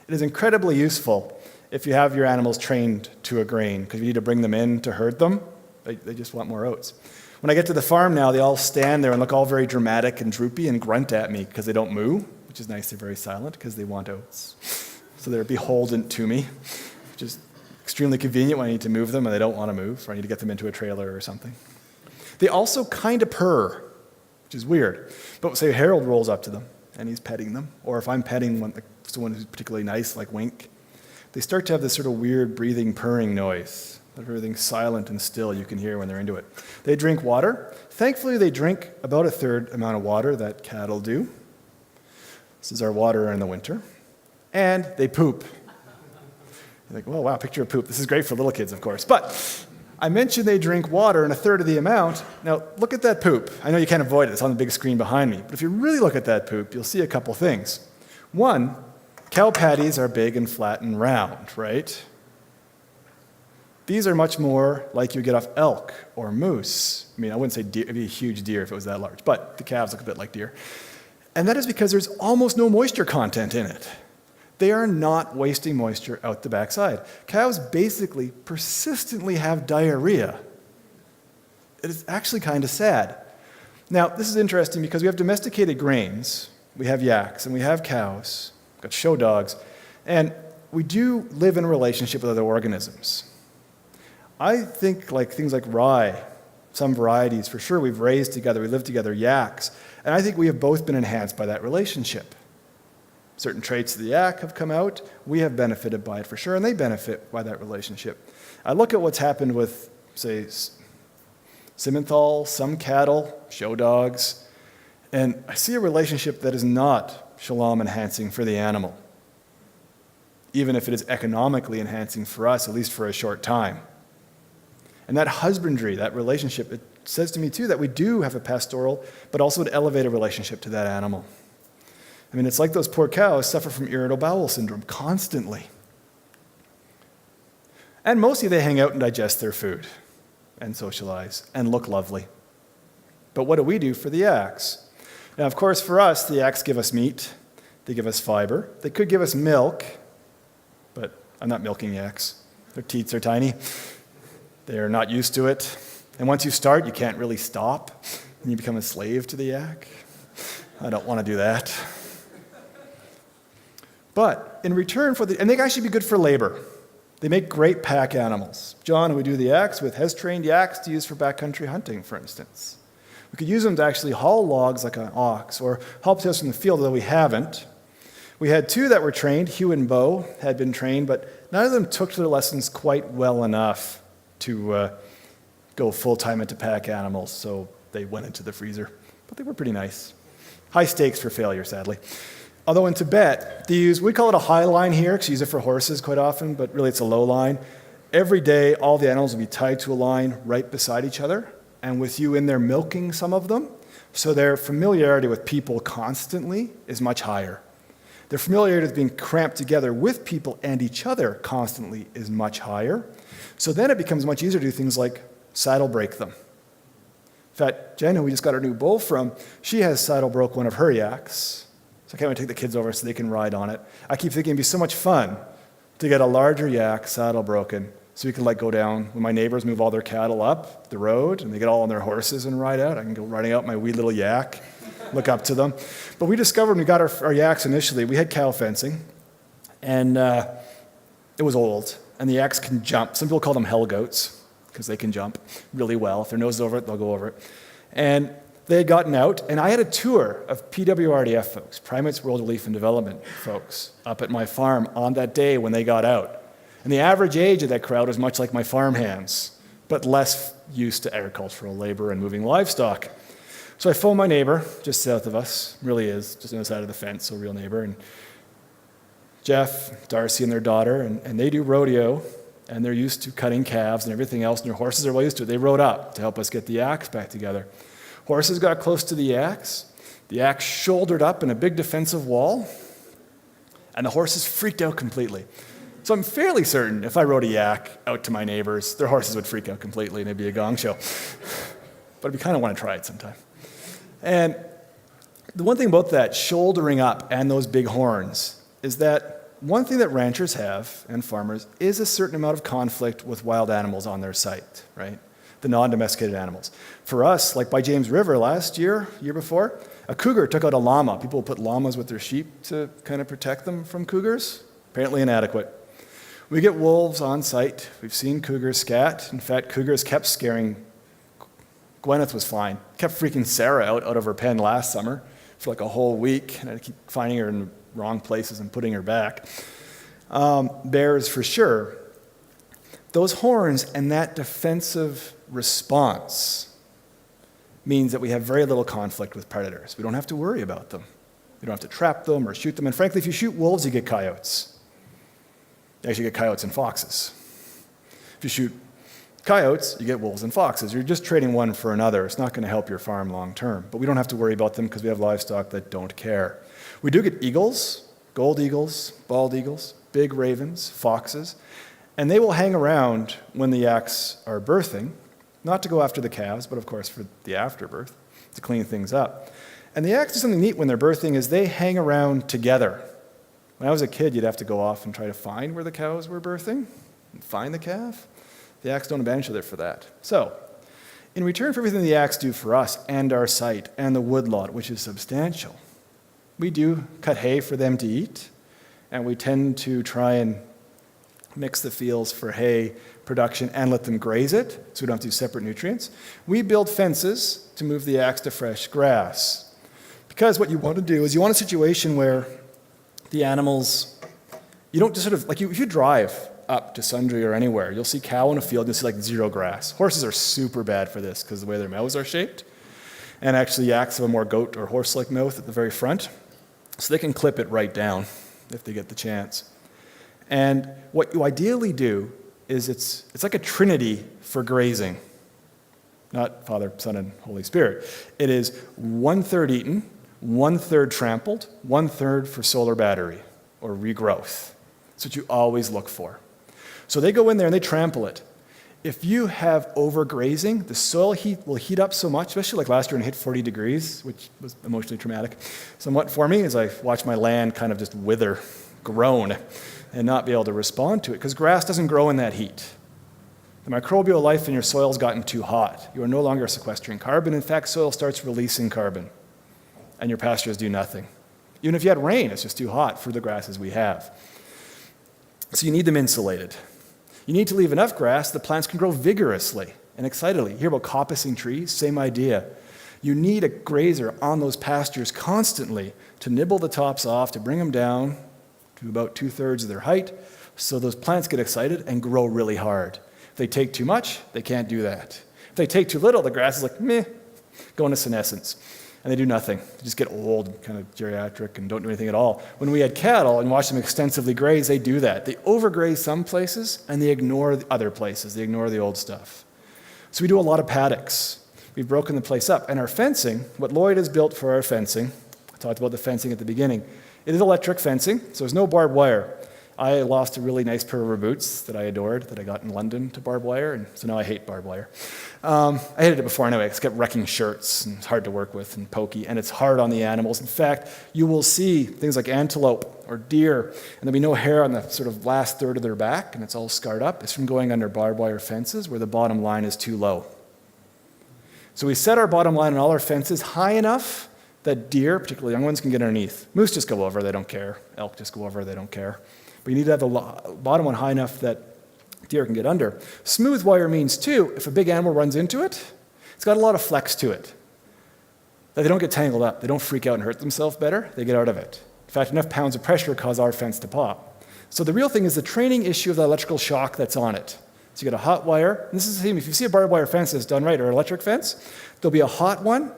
It is incredibly useful if you have your animals trained to a grain, because you need to bring them in to herd them. They just want more oats. When I get to the farm now, they all stand there and look all very dramatic and droopy and grunt at me because they don't moo, which is nice. They're very silent because they want oats. So they're beholden to me, which is extremely convenient when I need to move them and they don't want to move, or I need to get them into a trailer or something. They also kind of purr, which is weird. But say Harold rolls up to them and he's petting them, or if I'm petting someone who's particularly nice, like Wink, they start to have this sort of weird breathing, purring noise. Everything's silent and still, you can hear when they're into it. They drink water. Thankfully, they drink about a third amount of water that cattle do. This is our water in the winter. And they poop. You're like, well, wow, picture of poop. This is great for little kids, of course. But I mentioned they drink water in a third of the amount. Now, look at that poop. I know you can't avoid it. It's on the big screen behind me. But if you really look at that poop, you'll see a couple things. One, cow patties are big and flat and round, right? These are much more like you get off elk or moose. I mean, I wouldn't say deer. It'd be a huge deer if it was that large. But the calves look a bit like deer. And that is because there's almost no moisture content in it. They are not wasting moisture out the backside. Cows basically persistently have diarrhea. It is actually kind of sad. Now, this is interesting because we have domesticated grains, we have yaks, and we have cows, we've got show dogs, and we do live in a relationship with other organisms. I think things like rye, some varieties for sure we've raised together, we live together, yaks, and I think we have both been enhanced by that relationship. Certain traits of the yak have come out. We have benefited by it for sure, and they benefit by that relationship. I look at what's happened with, say, Simmenthal, some cattle, show dogs, and I see a relationship that is not shalom enhancing for the animal, even if it is economically enhancing for us, at least for a short time. And that husbandry, that relationship, it says to me too that we do have a pastoral, but also an elevated relationship to that animal. I mean, it's like those poor cows suffer from irritable bowel syndrome constantly. And mostly they hang out and digest their food and socialize and look lovely. But what do we do for the yaks? Now, of course, for us, the yaks give us meat. They give us fiber. They could give us milk, but I'm not milking yaks. Their teats are tiny. They are not used to it. And once you start, you can't really stop, and you become a slave to the yak. I don't want to do that. But in return for and they can actually be good for labor. They make great pack animals. John, who we do the yaks with, has trained yaks to use for backcountry hunting, for instance. We could use them to actually haul logs like an ox or help to us in the field, although we haven't. We had two that were trained. Hugh and Bo had been trained, but none of them took to their lessons quite well enough to go full-time into pack animals, so they went into the freezer. But they were pretty nice. High stakes for failure, sadly. Although in Tibet, they use, we call it a high line here, because you use it for horses quite often, but really it's a low line. Every day, all the animals will be tied to a line right beside each other, and with you in there milking some of them, so their familiarity with people constantly is much higher. Their familiarity with being cramped together with people and each other constantly is much higher. So then it becomes much easier to do things like saddle break them. In fact, Jen, who we just got our new bull from, she has saddle broke one of her yaks. So I can't wait to take the kids over so they can ride on it. I keep thinking it'd be so much fun to get a larger yak saddle broken so we can go down. When my neighbors move all their cattle up the road and they get all on their horses and ride out, I can go riding out my wee little yak, look up to them. But we discovered when we got our yaks initially, we had cow fencing, and it was old, and the yaks can jump. Some people call them hell goats because they can jump really well. If their nose is over it, they'll go over it. And they had gotten out, and I had a tour of PWRDF folks, Primates World Relief and Development folks, up at my farm on that day when they got out. And the average age of that crowd was much like my farm hands, but less used to agricultural labor and moving livestock. So I phoned my neighbor, just south of us, really is, just on the side of the fence, so a real neighbor, and Jeff, Darcy, and their daughter, and they do rodeo, and they're used to cutting calves and everything else, and their horses are well used to it. They rode up to help us get the yaks back together. Horses got close to the yaks shouldered up in a big defensive wall, and the horses freaked out completely. So I'm fairly certain if I rode a yak out to my neighbors, their horses would freak out completely, and it'd be a gong show. But we kind of want to try it sometime. And the one thing about that shouldering up and those big horns is that one thing that ranchers have, and farmers, is a certain amount of conflict with wild animals on their site, right? The non-domesticated animals. For us, like by James River last year before, a cougar took out a llama. People put llamas with their sheep to kind of protect them from cougars. Apparently inadequate. We get wolves on site. We've seen cougars scat. In fact, cougars kept scaring. Gwyneth was fine. Kept freaking Sarah out of her pen last summer for like a whole week, and I keep finding her in the wrong places and putting her back. Bears for sure. Those horns and that defensive response means that we have very little conflict with predators. We don't have to worry about them. We don't have to trap them or shoot them. And frankly, if you shoot wolves, you get coyotes. You actually get coyotes and foxes. If you shoot coyotes, you get wolves and foxes. You're just trading one for another. It's not going to help your farm long term. But we don't have to worry about them because we have livestock that don't care. We do get eagles, gold eagles, bald eagles, big ravens, foxes, and they will hang around when the yaks are birthing, not to go after the calves, but of course for the afterbirth, to clean things up. And the yaks do something neat when they're birthing is they hang around together. When I was a kid, you'd have to go off and try to find where the cows were birthing and find the calf. The yaks don't abandon each other for that. So, in return for everything the yaks do for us and our site and the woodlot, which is substantial, we do cut hay for them to eat, and we tend to try and mix the fields for hay production and let them graze it, so we don't have to do separate nutrients. We build fences to move the yaks to fresh grass. Because what you want to do is you want a situation where the animals, you don't just sort of, if you drive up to Sundre or anywhere, you'll see cow in a field, you'll see zero grass. Horses are super bad for this because of the way their mouths are shaped. And actually yaks have a more goat or horse-like mouth at the very front. So they can clip it right down if they get the chance. And what you ideally do is it's like a trinity for grazing. Not Father, Son, and Holy Spirit. It is 1/3 eaten, 1/3 trampled, 1/3 for solar battery or regrowth. That's what you always look for. So they go in there and they trample it. If you have overgrazing, the soil heat will heat up so much, especially like last year when it hit 40 degrees, which was emotionally traumatic somewhat for me as I watched my land kind of just wither, groan, and not be able to respond to it, because grass doesn't grow in that heat. The microbial life in your soil's gotten too hot. You are no longer sequestering carbon. In fact, soil starts releasing carbon. and your pastures do nothing. Even if you had rain, it's just too hot for the grasses we have. So you need them insulated. You need to leave enough grass the plants can grow vigorously and excitedly. You hear about coppicing trees? Same idea. You need a grazer on those pastures constantly to nibble the tops off, to bring them down to about 2/3 of their height, so those plants get excited and grow really hard. If they take too much, they can't do that. If they take too little, the grass is like, meh, go into senescence. And they do nothing. They just get old, kind of geriatric, and don't do anything at all. When we had cattle and watched them extensively graze, they do that. They overgraze some places, and they ignore the other places. They ignore the old stuff. So we do a lot of paddocks. We've broken the place up. And our fencing, what Lloyd has built for our fencing, I talked about the fencing at the beginning, it is electric fencing, so there's no barbed wire. I lost a really nice pair of rubber boots that I adored, that I got in London to barbed wire, and so now I hate barbed wire. I hated it before anyway, because it kept wrecking shirts, and it's hard to work with and pokey, and it's hard on the animals. In fact, you will see things like antelope or deer, and there'll be no hair on the sort of last third of their back, and it's all scarred up. It's from going under barbed wire fences where the bottom line is too low. So we set our bottom line on all our fences high enough that deer, particularly young ones, can get underneath. Moose just go over, they don't care. Elk just go over, they don't care. But you need to have the bottom one high enough that deer can get under. Smooth wire means, too, if a big animal runs into it, it's got a lot of flex to it. That they don't get tangled up. They don't freak out and hurt themselves better. They get out of it. In fact, enough pounds of pressure cause our fence to pop. So the real thing is the training issue of the electrical shock that's on it. So you get a hot wire. And this is the same. If you see a barbed wire fence that's done right, or an electric fence, there'll be a hot one,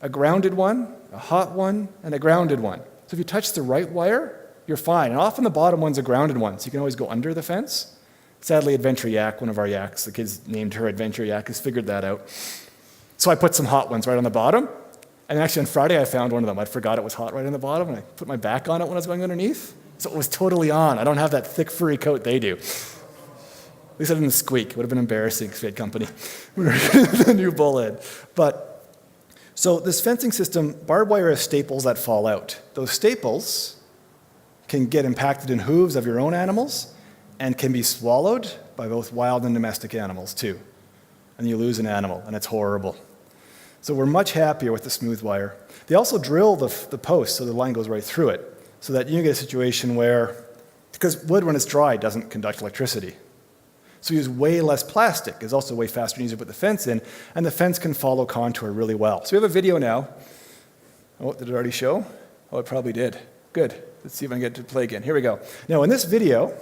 a grounded one, a hot one, and a grounded one. So if you touch the right wire, you're fine. And often the bottom one's a grounded one, so you can always go under the fence. Sadly, Adventure Yak, one of our yaks, the kids named her Adventure Yak, has figured that out. So I put some hot ones right on the bottom. And actually on Friday I found one of them. I forgot it was hot right on the bottom, and I put my back on it when I was going underneath. So it was totally on. I don't have that thick furry coat they do. At least I didn't squeak. It would have been embarrassing if we had company. The new bullhead. So this fencing system, barbed wire has staples that fall out. Those staples can get impacted in hooves of your own animals and can be swallowed by both wild and domestic animals too. And you lose an animal, and it's horrible. So we're much happier with the smooth wire. They also drill the post so the line goes right through it, so that you get a situation where, because wood when it's dry doesn't conduct electricity. So we use way less plastic. It's also way faster and easier to put the fence in, and the fence can follow contour really well. So we have a video now. Oh, did it already show? Oh, it probably did. Good. Let's see if I can get it to play again. Here we go. Now, in this video,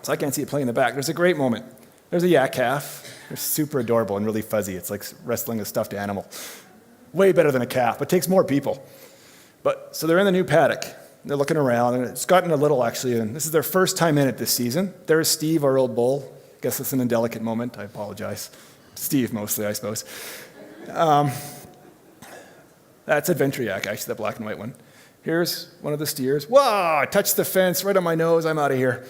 so I can't see it playing in the back, there's a great moment. There's a yak calf. They're super adorable and really fuzzy. It's like wrestling a stuffed animal. Way better than a calf, but takes more people. So they're in the new paddock. They're looking around, and it's gotten a little, actually, and this is their first time in it this season. There's Steve, our old bull. I guess it's an indelicate moment. I apologize. Steve, mostly, I suppose. That's Adventure Yak, actually, the black and white one. Here's one of the steers. Wow, I touched the fence right on my nose. I'm out of here.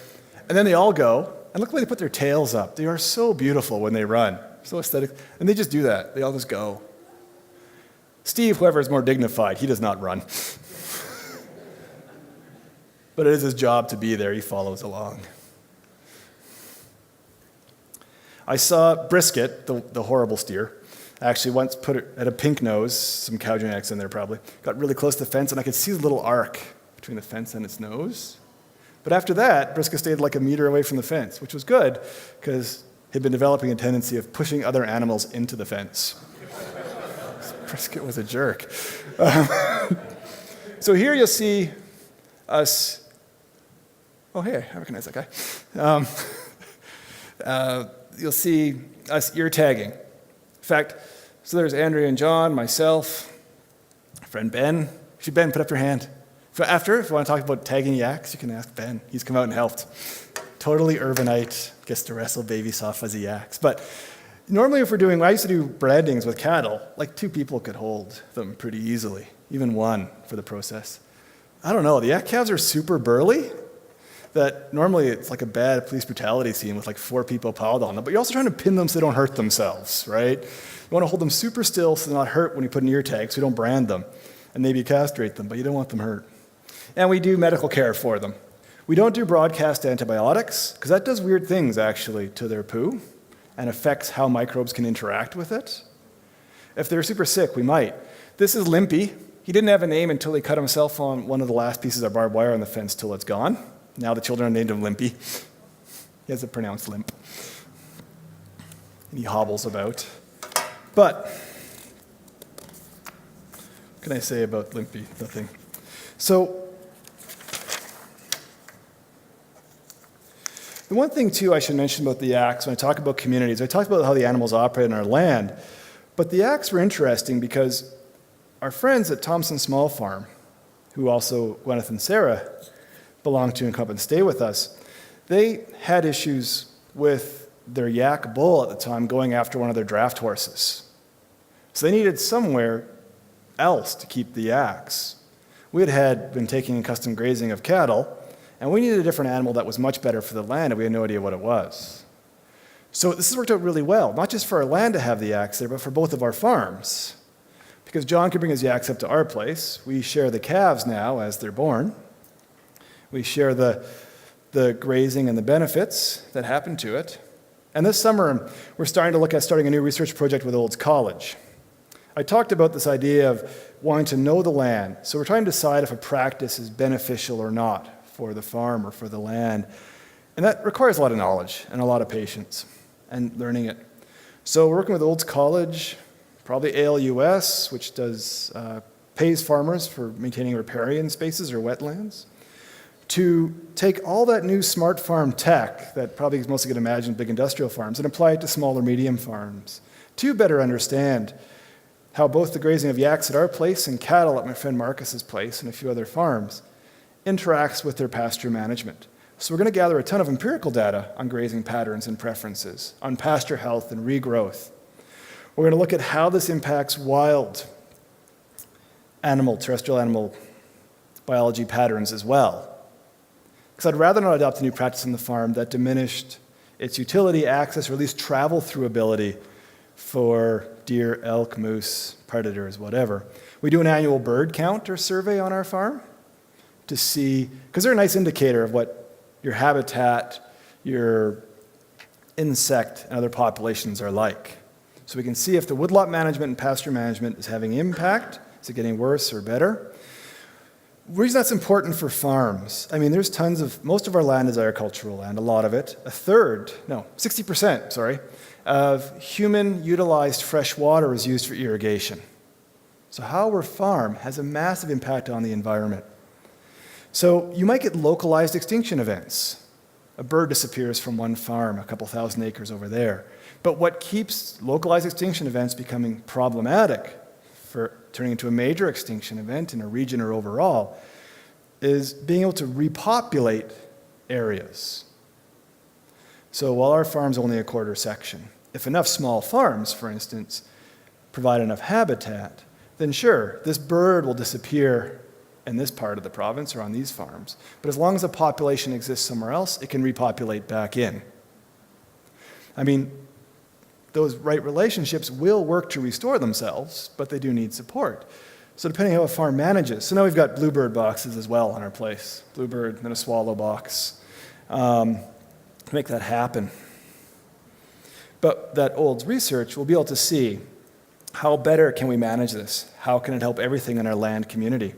And then they all go, and look the way they put their tails up. They are so beautiful when they run, so aesthetic. And they just do that. They all just go. Steve, whoever is more dignified, he does not run. But it is his job to be there. He follows along. I saw Brisket, the horrible steer, actually once put it at a pink nose, some cow genetics in there probably, got really close to the fence, and I could see the little arc between the fence and its nose. But after that, Brisket stayed like a meter away from the fence, which was good, because he'd been developing a tendency of pushing other animals into the fence. Brisket was a jerk. So here you'll see us. Oh, hey, I recognize that guy. You'll see us ear tagging. In fact, so there's Andrea and John, myself, friend Ben. Actually, Ben, put up your hand. If you want to talk about tagging yaks, you can ask Ben. He's come out and helped. Totally urbanite, gets to wrestle baby soft fuzzy yaks. But normally when I used to do brandings with cattle, like 2 people could hold them pretty easily, even 1 for the process. I don't know, the yak calves are super burly, that normally it's like a bad police brutality scene with like 4 people piled on them, but you're also trying to pin them so they don't hurt themselves, right? You want to hold them super still so they're not hurt when you put an ear tag, so you don't brand them, and maybe you castrate them, but you don't want them hurt. And we do medical care for them. We don't do broadcast antibiotics, because that does weird things, actually, to their poo, and affects how microbes can interact with it. If they're super sick, we might. This is Limpy. He didn't have a name until he cut himself on one of the last pieces of barbed wire on the fence till it's gone. Now the children named him Limpy. He has a pronounced limp. And he hobbles about. But, what can I say about Limpy? Nothing. So, the one thing, too, I should mention about the acts when I talk about communities, I talked about how the animals operate on our land, but the acts were interesting because our friends at Thompson Small Farm, who also Gwyneth and Sarah belong to and come up and stay with us, they had issues with their yak bull at the time going after one of their draft horses. So they needed somewhere else to keep the yaks. We had been taking in custom grazing of cattle, and we needed a different animal that was much better for the land, and we had no idea what it was. So this has worked out really well, not just for our land to have the yaks there, but for both of our farms. Because John can bring his yaks up to our place. We share the calves now as they're born. We share the grazing and the benefits that happen to it. And this summer, we're starting to look at starting a new research project with Olds College. I talked about this idea of wanting to know the land. So we're trying to decide if a practice is beneficial or not for the farm or for the land. And that requires a lot of knowledge and a lot of patience and learning it. So we're working with Olds College, probably ALUS, which pays farmers for maintaining riparian spaces or wetlands, to take all that new smart farm tech that probably is mostly going to imagine big industrial farms and apply it to smaller medium farms to better understand how both the grazing of yaks at our place and cattle at my friend Marcus's place and a few other farms interacts with their pasture management. So we're going to gather a ton of empirical data on grazing patterns and preferences, on pasture health and regrowth. We're going to look at how this impacts wild terrestrial animal biology patterns as well. Because I'd rather not adopt a new practice on the farm that diminished its utility, access, or at least travel through ability for deer, elk, moose, predators, whatever. We do an annual bird count or survey on our farm to see, because they're a nice indicator of what your habitat, your insect, and other populations are like. So we can see if the woodlot management and pasture management is having impact. Is it getting worse or better? The reason that's important for farms, there's most of our land is agricultural land, a lot of it. 60%, of human-utilized fresh water is used for irrigation. So how we farm has a massive impact on the environment. So you might get localized extinction events. A bird disappears from one farm, a couple thousand acres over there. But what keeps localized extinction events becoming problematic for turning into a major extinction event in a region or overall is being able to repopulate areas. So while our farm's only a quarter section, if enough small farms, for instance, provide enough habitat, then sure, this bird will disappear in this part of the province or on these farms. But as long as a population exists somewhere else, it can repopulate back in. Those right relationships will work to restore themselves, but they do need support. So depending on how a farm manages. So now we've got bluebird boxes as well on our place. Bluebird and a swallow box. Make that happen. But that Olds research will be able to see how better can we manage this? How can it help everything in our land community?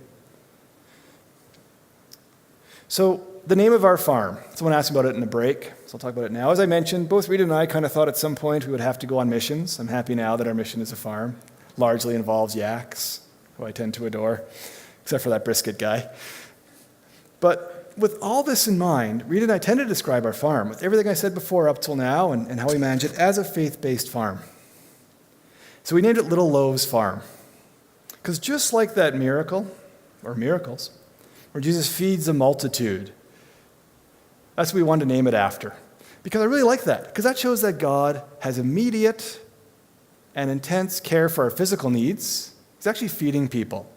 So the name of our farm, someone asked me about it in a break, so I'll talk about it now. As I mentioned, both Rita and I kind of thought at some point we would have to go on missions. I'm happy now that our mission as a farm largely involves yaks, who I tend to adore, except for that brisket guy. But with all this in mind, Rita and I tend to describe our farm, with everything I said before up till now and how we manage it, as a faith-based farm. So we named it Little Loaves Farm. Because just like that miracle, or miracles, where Jesus feeds the multitude, that's what we wanted to name it after. Because I really like that, because that shows that God has immediate and intense care for our physical needs. He's actually feeding people.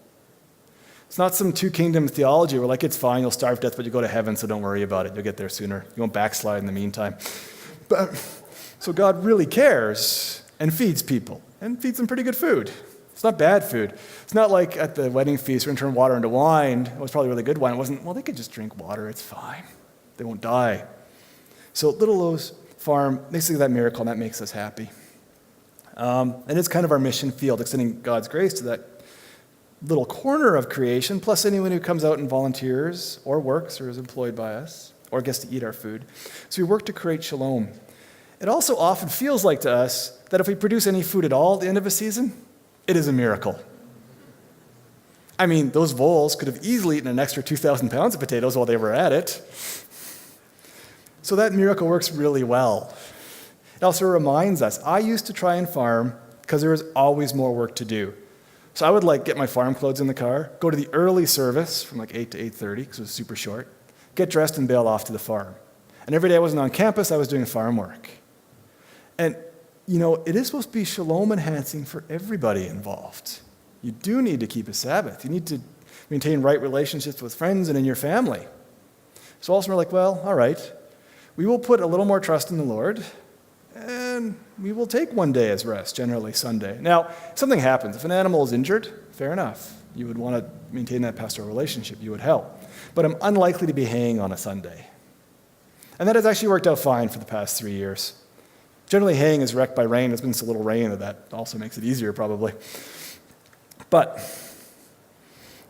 It's not some two-kingdom theology where it's fine, you'll starve to death, but you go to heaven, so don't worry about it. You'll get there sooner. You won't backslide in the meantime. So God really cares and feeds people, and feeds them pretty good food. It's not bad food. It's not like at the wedding feast, we're going to turn water into wine. It was probably really good wine. It wasn't, well, they could just drink water. It's fine. They won't die. So Little Loaves Farm, makes that miracle, and that makes us happy. And it's kind of our mission field, extending God's grace to that little corner of creation, plus anyone who comes out and volunteers or works or is employed by us or gets to eat our food. So we work to create shalom. It also often feels like to us that if we produce any food at all at the end of a season, it is a miracle. I mean, those voles could have easily eaten an extra 2,000 pounds of potatoes while they were at it. So that miracle works really well. It also reminds us, I used to try and farm because there was always more work to do. So I would get my farm clothes in the car, go to the early service from 8 to 8:30 because it was super short, get dressed and bail off to the farm. And every day I wasn't on campus, I was doing farm work. And, it is supposed to be shalom enhancing for everybody involved. You do need to keep a Sabbath. You need to maintain right relationships with friends and in your family. So also we're all right, we will put a little more trust in the Lord, and we will take one day as rest, generally Sunday. Now, if something happens, if an animal is injured, fair enough. You would want to maintain that pastoral relationship. You would help. But I'm unlikely to be haying on a Sunday. And that has actually worked out fine for the past 3 years. Generally, haying is wrecked by rain. There's been so little rain that also makes it easier, probably. But,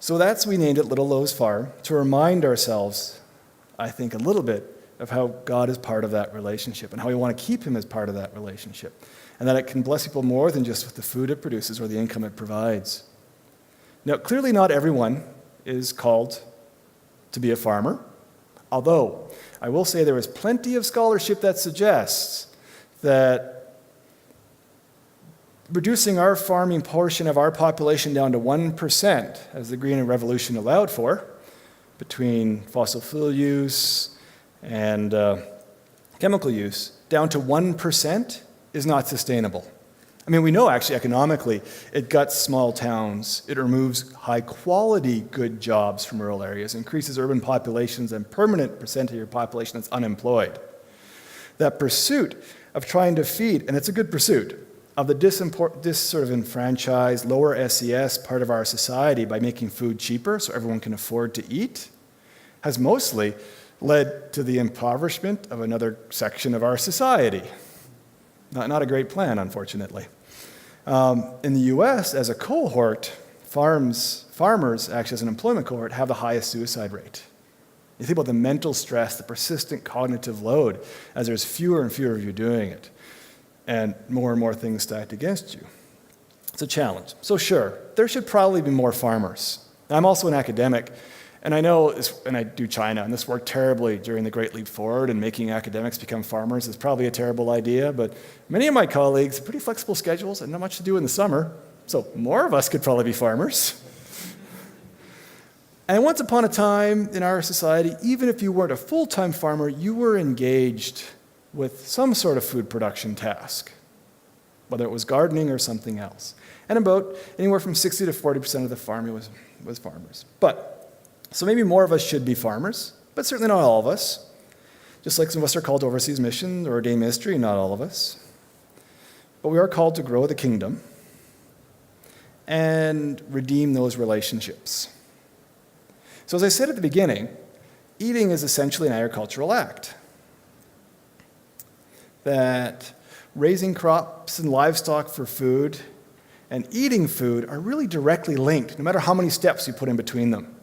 so we named it Little Lowe's Farm to remind ourselves, I think, a little bit of how God is part of that relationship and how we want to keep him as part of that relationship. And that it can bless people more than just with the food it produces or the income it provides. Now, clearly not everyone is called to be a farmer, although I will say there is plenty of scholarship that suggests that reducing our farming portion of our population down to 1%, as the Green Revolution allowed for, between fossil fuel use and chemical use, down to 1% is not sustainable. I mean, we know actually economically it guts small towns, it removes high-quality good jobs from rural areas, increases urban populations and permanent percent of your population that's unemployed. That pursuit of trying to feed, and it's a good pursuit, of this sort of enfranchised, lower SES part of our society by making food cheaper so everyone can afford to eat, has mostly led to the impoverishment of another section of our society. Not a great plan, unfortunately. In the US, as a cohort, farmers, actually as an employment cohort, have the highest suicide rate. You think about the mental stress, the persistent cognitive load, as there's fewer and fewer of you doing it, and more things stacked against you. It's a challenge. So sure, there should probably be more farmers. I'm also an academic, and I know, and I do China, and this worked terribly during the Great Leap Forward, and making academics become farmers is probably a terrible idea, but many of my colleagues have pretty flexible schedules and not much to do in the summer, so more of us could probably be farmers. And once upon a time in our society, even if you weren't a full-time farmer, you were engaged with some sort of food production task, whether it was gardening or something else. And about anywhere from 60 to 40% of the farming was farmers. So maybe more of us should be farmers, but certainly not all of us. Just like some of us are called to overseas mission or ordained ministry, not all of us. But we are called to grow the kingdom and redeem those relationships. So as I said at the beginning, eating is essentially an agricultural act. That raising crops and livestock for food and eating food are really directly linked, no matter how many steps you put in between them.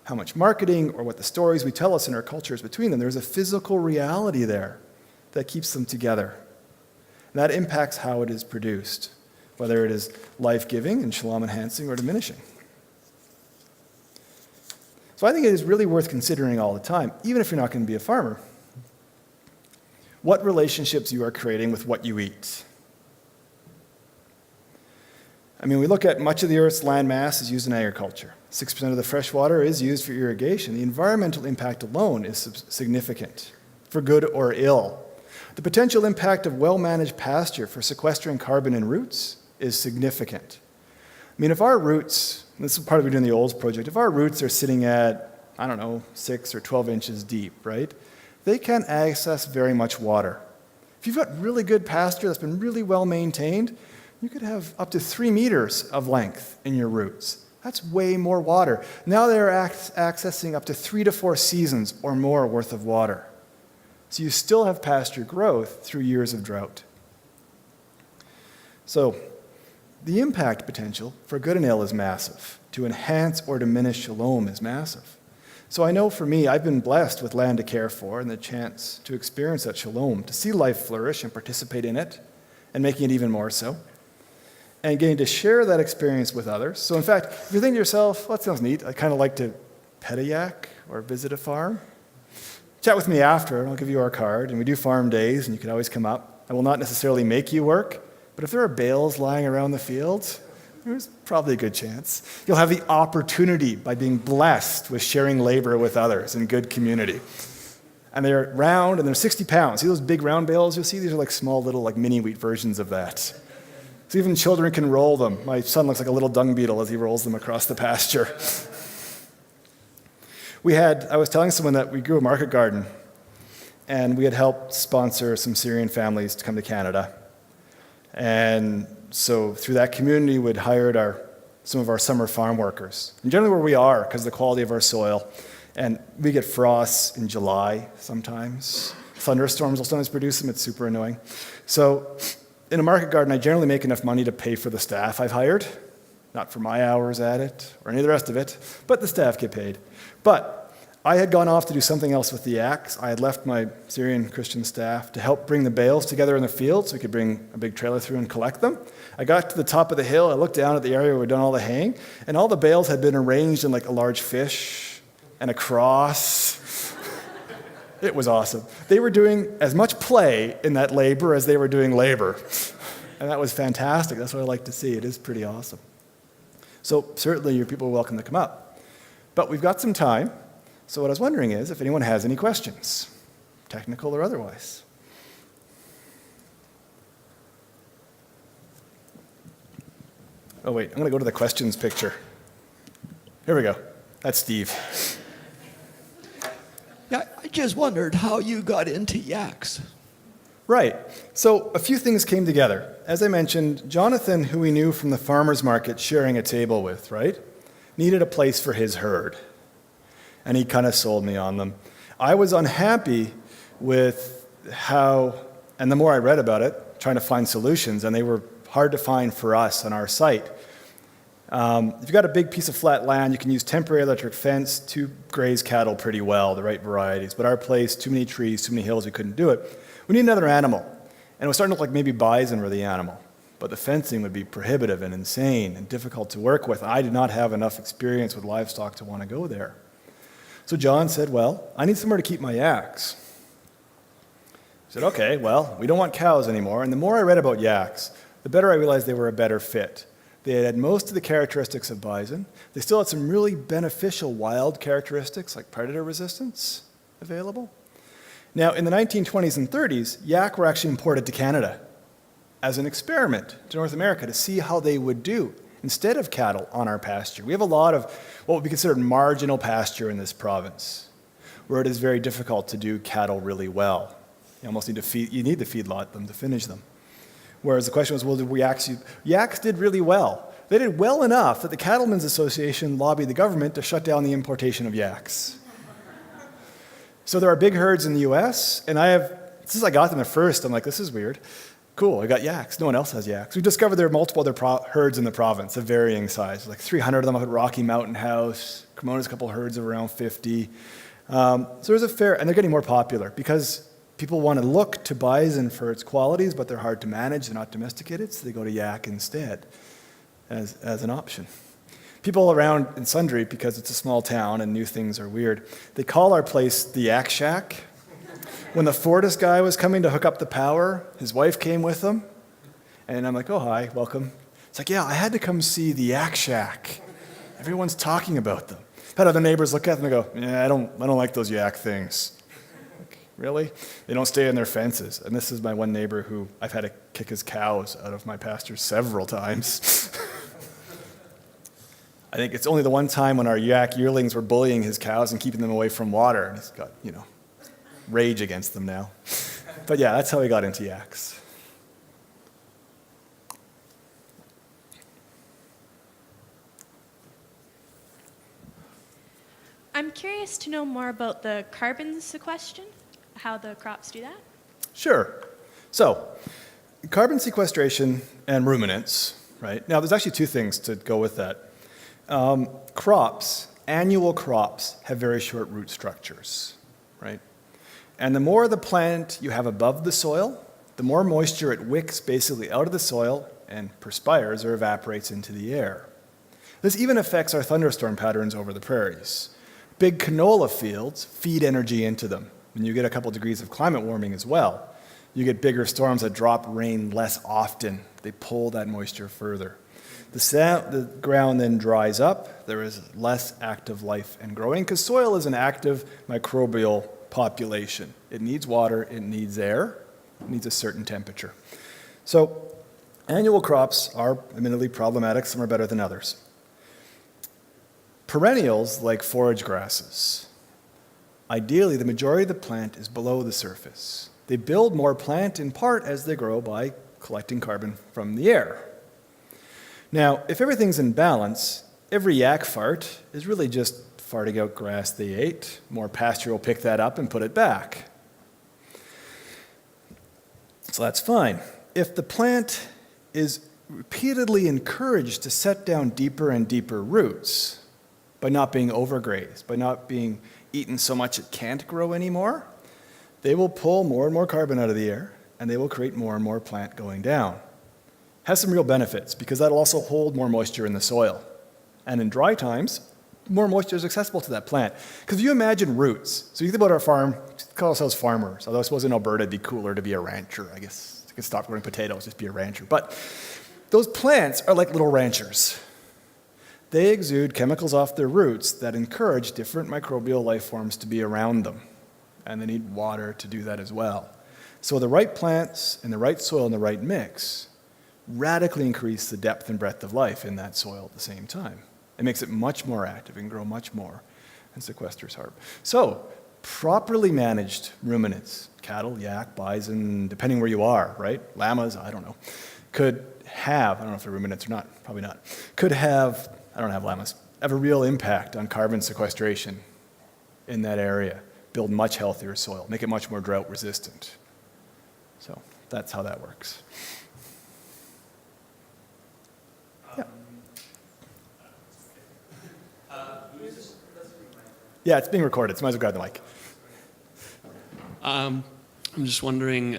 How much marketing or what the stories we tell us in our culture is between them. There's a physical reality there that keeps them together. And that impacts how it is produced, whether it is life-giving and shalom-enhancing or diminishing. So I think it is really worth considering all the time, even if you're not going to be a farmer, what relationships you are creating with what you eat. I mean, we look at much of the Earth's land mass is used in agriculture. 6% of the fresh water is used for irrigation. The environmental impact alone is significant, for good or ill. The potential impact of well-managed pasture for sequestering carbon in roots is significant. I mean, if our roots, this is part of what we're doing the Olds project, if our roots are sitting at, 6 or 12 inches deep, right, they can't access very much water. If you've got really good pasture that's been really well maintained, you could have up to 3 meters of length in your roots. That's way more water. Now they're accessing up to 3 to 4 seasons or more worth of water. So you still have pasture growth through years of drought. So the impact potential for good and ill is massive. to enhance or diminish shalom is massive. So I know for me, I've been blessed with land to care for and the chance to experience that shalom, to see life flourish and participate in it, and making it even more so, and getting to share that experience with others. So in fact, if you think to yourself, well, that sounds neat, I'd kind of like to pet a yak or visit a farm, chat with me after, and I'll give you our card, and we do farm days, and you can always come up. I will not necessarily make you work, but if there are bales lying around the fields, there's probably a good chance. You'll have the opportunity by being blessed with sharing labor with others in good community. And they're round, and they're 60 pounds. See those big round bales you'll see? These are like small little like mini wheat versions of that. So even children can roll them. My son looks like a little dung beetle as he rolls them across the pasture. I was telling someone that we grew a market garden, and we had helped sponsor some Syrian families to come to Canada. And so through that community, we'd hired some of our summer farm workers. And generally where we are, because of the quality of our soil, and we get frosts in July sometimes. Thunderstorms will sometimes produce them. It's super annoying. So in a market garden, I generally make enough money to pay for the staff I've hired. Not for my hours at it or any of the rest of it, but the staff get paid. But I had gone off to do something else with the yaks. I had left my Syrian Christian staff to help bring the bales together in the field so we could bring a big trailer through and collect them. I got to the top of the hill, I looked down at the area where we'd done all the haying, and all the bales had been arranged in like a large fish and a cross. It was awesome. They were doing as much play in that labor as they were doing labor. And that was fantastic. That's what I like to see. It is pretty awesome. So certainly your people are welcome to come up. But we've got some time. So what I was wondering is if anyone has any questions, technical or otherwise. Oh wait, I'm going to go to the questions picture. Here we go. That's Steve. Yeah, I just wondered how you got into yaks. Right. So a few things came together. As I mentioned, Jonathan, who we knew from the farmers market sharing a table with, right, needed a place for his herd. And he kind of sold me on them. I was unhappy with how, and the more I read about it, trying to find solutions, and they were hard to find for us on our site. If you've got a big piece of flat land, you can use temporary electric fence to graze cattle pretty well, the right varieties. But our place, too many trees, too many hills, we couldn't do it. We need another animal. And it was starting to look like maybe bison were the animal. But the fencing would be prohibitive and insane and difficult to work with. I did not have enough experience with livestock to want to go there. So John said, well, I need somewhere to keep my yaks. I said, okay, well, we don't want cows anymore. And the more I read about yaks, the better I realized they were a better fit. They had most of the characteristics of bison. They still had some really beneficial wild characteristics like predator resistance available. Now, in the 1920s and 30s, yak were actually imported to Canada as an experiment to North America to see how they would do instead of cattle on our pasture. We have a lot of what would be considered marginal pasture in this province, where it is very difficult to do cattle really well. You almost need to feedlot them to finish them. Whereas the question was, well, did yaks did really well. They did well enough that the Cattlemen's Association lobbied the government to shut down the importation of yaks. So there are big herds in the US, and since I got them at first, I'm like, this is weird. Cool, I got yaks. No one else has yaks. We discovered there are multiple other herds in the province of varying size, like 300 of them up at Rocky Mountain House. Cremona's a couple of herds of around 50. So there's and they're getting more popular because people want to look to bison for its qualities, but they're hard to manage, they're not domesticated, so they go to yak instead as an option. People around in Sundre, because it's a small town and new things are weird, they call our place the Yak Shack. When the Fortis guy was coming to hook up the power, his wife came with him, and I'm like, oh, hi, welcome. It's like, yeah, I had to come see the Yak Shack. Everyone's talking about them. I've had other neighbors look at them and go, yeah, I don't like those yak things. Like, really? They don't stay in their fences. And this is my one neighbor who I've had to kick his cows out of my pasture several times. I think it's only the one time when our yak yearlings were bullying his cows and keeping them away from water. And he's got, rage against them now. But yeah, that's how we got into yaks. I'm curious to know more about the carbon sequestration, how the crops do that. Sure. So, carbon sequestration and ruminants, right? Now, there's actually two things to go with that. Crops, annual crops, have very short root structures, right? And the more the plant you have above the soil, the more moisture it wicks basically out of the soil and perspires or evaporates into the air. This even affects our thunderstorm patterns over the prairies. Big canola fields feed energy into them. When you get a couple degrees of climate warming as well, you get bigger storms that drop rain less often. They pull that moisture further. The ground then dries up. There is less active life and growing because soil is an active microbial population. It needs water, it needs air, it needs a certain temperature. So annual crops are admittedly problematic. Some are better than others. Perennials, like forage grasses, ideally the majority of the plant is below the surface. They build more plant in part as they grow by collecting carbon from the air. Now, if everything's in balance, every yak fart is really just farting out grass they ate. More pasture will pick that up and put it back. So that's fine. If the plant is repeatedly encouraged to set down deeper and deeper roots by not being overgrazed, by not being eaten so much it can't grow anymore, they will pull more and more carbon out of the air, and they will create more and more plant going down. Has some real benefits, because that'll also hold more moisture in the soil. And in dry times, more moisture is accessible to that plant. Because if you imagine roots, so you think about our farm, we call ourselves farmers, although I suppose in Alberta it'd be cooler to be a rancher, I guess. You could stop growing potatoes, just be a rancher. But those plants are like little ranchers. They exude chemicals off their roots that encourage different microbial life forms to be around them. And they need water to do that as well. So the right plants in the right soil and the right mix radically increase the depth and breadth of life in that soil at the same time. It makes it much more active and grow much more and sequesters harm. So properly managed ruminants, cattle, yak, bison, depending where you are, right? Llamas, I don't know, could have, I don't know if they're ruminants or not, probably not, could have, I don't have llamas, have a real impact on carbon sequestration in that area, build much healthier soil, make it much more drought resistant. So that's how that works. Yeah. Yeah, it's being recorded, so might as well grab the mic. I'm just wondering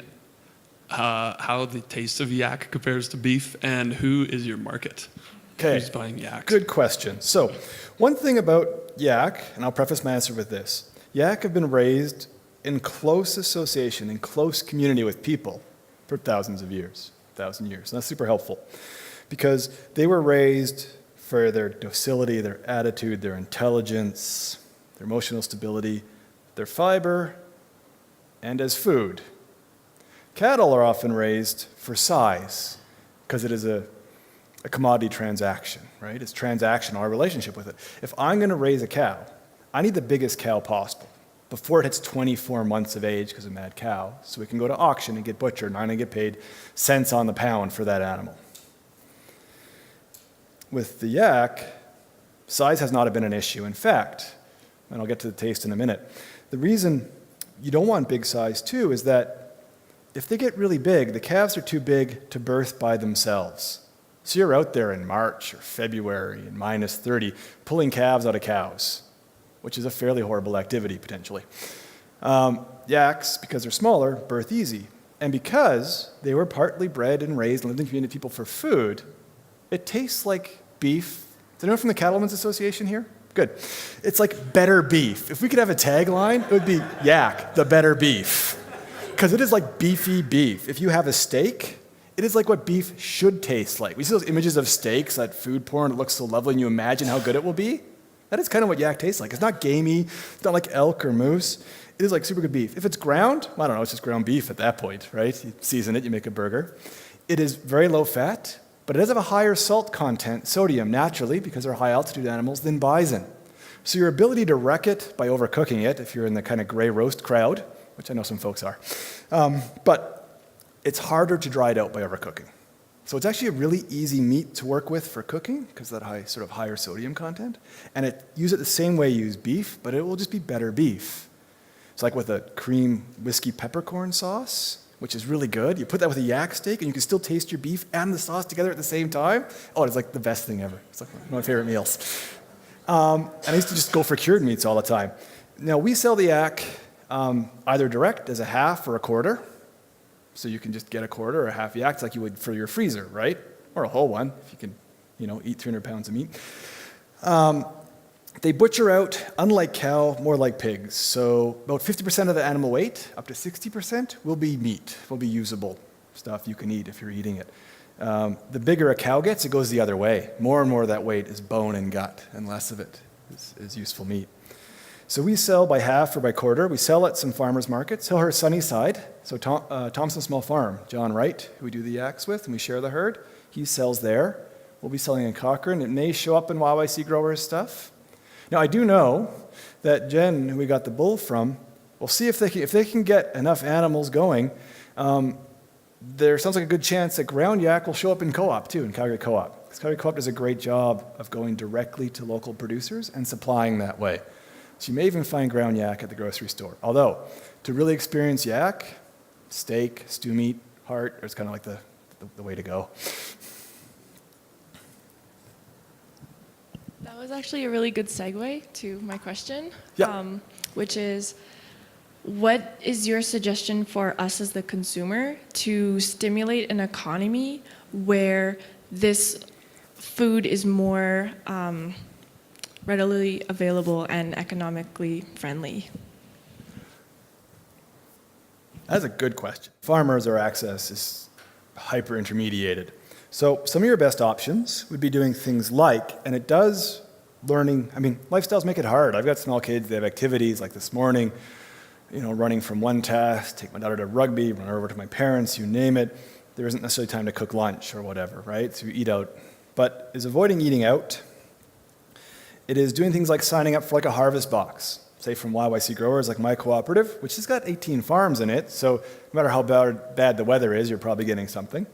how the taste of yak compares to beef, and who is your market? Okay. Who's buying yak? Good question. So, one thing about yak, and I'll preface my answer with this: yak have been raised in close association, in close community with people for thousands of years, 1,000 years. And that's super helpful because they were raised for their docility, their attitude, their intelligence, their emotional stability, their fiber, and as food. Cattle are often raised for size because it is a commodity transaction, right? It's transactional, our relationship with it. If I'm going to raise a cow, I need the biggest cow possible before it hits 24 months of age because of mad cow, so we can go to auction and get butchered, and I'm going to get paid cents on the pound for that animal. With the yak, size has not been an issue. In fact, and I'll get to the taste in a minute, the reason you don't want big size too is that if they get really big, the calves are too big to birth by themselves. So you're out there in March or February in minus 30 pulling calves out of cows, which is a fairly horrible activity potentially. Yaks, because they're smaller, birth easy. And because they were partly bred and raised and lived in community with people for food, it tastes like beef. Is anyone from the Cattlemen's Association here? Good. It's like better beef. If we could have a tagline, it would be yak, the better beef. Because it is like beefy beef. If you have a steak, it is like what beef should taste like. We see those images of steaks, that food porn, it looks so lovely, and you imagine how good it will be. That is kind of what yak tastes like. It's not gamey, it's not like elk or moose. It is like super good beef. If it's ground, I don't know, it's just ground beef at that point, right? You season it, you make a burger. It is very low fat, but it does have a higher salt content, sodium, naturally, because they're high altitude animals, than bison. So your ability to wreck it by overcooking it, if you're in the kind of gray roast crowd, which I know some folks are, but it's harder to dry it out by overcooking. So it's actually a really easy meat to work with for cooking, because of that high, sort of higher sodium content. And use it the same way you use beef, but it will just be better beef. It's like with a cream whiskey peppercorn sauce. which is really good. You put that with a yak steak, and you can still taste your beef and the sauce together at the same time. Oh, it's like the best thing ever. It's like one of my favorite meals. And I used to just go for cured meats all the time. Now, we sell the yak either direct as a half or a quarter. So you can just get a quarter or a half yak like you would for your freezer, right? Or a whole one, if you can, eat 300 pounds of meat. They butcher out, unlike cow, more like pigs. So about 50% of the animal weight, up to 60%, will be meat, will be usable stuff you can eat if you're eating it. The bigger a cow gets, it goes the other way. More and more of that weight is bone and gut, and less of it is useful meat. So we sell by half or by quarter. We sell at some farmers markets. Hillhurst Sunnyside, so Thompson Small Farm, John Wright, who we do the yaks with, and we share the herd, he sells there. We'll be selling in Cochrane. It may show up in YYC Growers stuff. Now, I do know that Jen, who we got the bull from, we'll see if they can get enough animals going. There sounds like a good chance that ground yak will show up in co-op too, in Calgary Co-op. Because Calgary Co-op does a great job of going directly to local producers and supplying that way. So you may even find ground yak at the grocery store. Although, to really experience yak, steak, stew meat, heart, is kind of like the way to go. That was actually a really good segue to my question, Yeah. which is, what is your suggestion for us as the consumer to stimulate an economy where this food is more readily available and economically friendly? That's a good question. Farmers, our access is hyper-intermediated. So some of your best options would be doing things like, and it does lifestyles make it hard. I've got small kids, they have activities like this morning, running from one task, take my daughter to rugby, run over to my parents, you name it. There isn't necessarily time to cook lunch or whatever, right? So you eat out. But is avoiding eating out. It is doing things like signing up for like a harvest box, say from YYC Growers, like my cooperative, which has got 18 farms in it, so no matter how bad the weather is, you're probably getting something.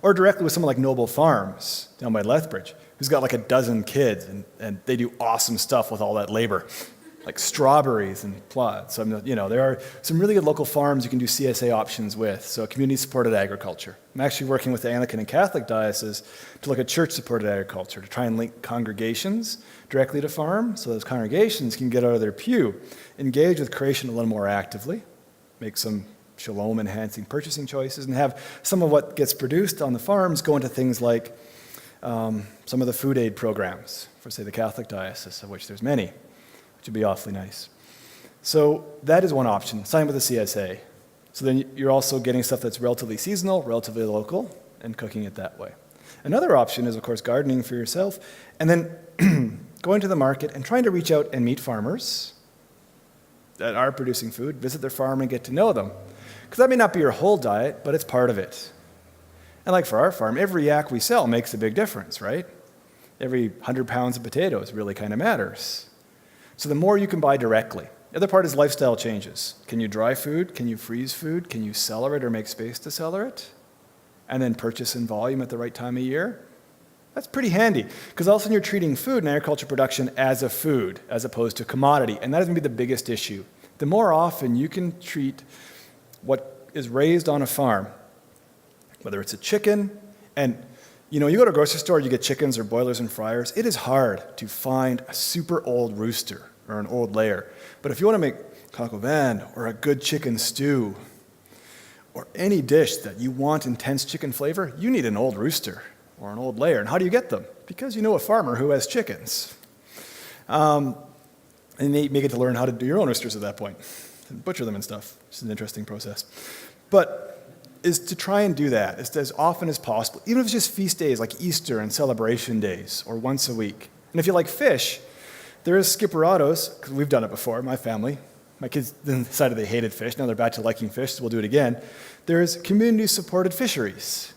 Or directly with someone like Noble Farms down by Lethbridge, who's got like a dozen kids, and they do awesome stuff with all that labor, like strawberries and plots. So, there are some really good local farms you can do CSA options with, so community-supported agriculture. I'm actually working with the Anglican and Catholic diocese to look at church-supported agriculture, to try and link congregations directly to farm, so those congregations can get out of their pew, engage with creation a little more actively, make some shalom-enhancing purchasing choices, and have some of what gets produced on the farms go into things like some of the food aid programs for, say, the Catholic diocese, of which there's many, which would be awfully nice. So that is one option, sign with the CSA. So then you're also getting stuff that's relatively seasonal, relatively local, and cooking it that way. Another option is, of course, gardening for yourself, and then going to the market and trying to reach out and meet farmers that are producing food, visit their farm and get to know them. Because that may not be your whole diet, but it's part of it. And like for our farm, every yak we sell makes a big difference, right? Every 100 pounds of potatoes really kind of matters. So the more you can buy directly. The other part is lifestyle changes. Can you dry food? Can you freeze food? Can you cellar it or make space to cellar it? And then purchase in volume at the right time of year? That's pretty handy, because all of a sudden you're treating food and agriculture production as a food, as opposed to a commodity, and that is going to be the biggest issue. The more often you can treat what is raised on a farm, whether it's a chicken, and you go to a grocery store, you get chickens or boilers and fryers, it is hard to find a super old rooster or an old layer. But if you want to make coq au vin or a good chicken stew, or any dish that you want intense chicken flavor, you need an old rooster or an old layer. And how do you get them? Because you know a farmer who has chickens. And you may get to learn how to do your own roosters at that point, and butcher them and stuff. It's an interesting process. But is to try and do that as often as possible, even if it's just feast days like Easter and celebration days, or once a week. And if you like fish, there is Skipperados, because we've done it before, my family. My kids then decided they hated fish. Now they're back to liking fish, so we'll do it again. There's community-supported fisheries.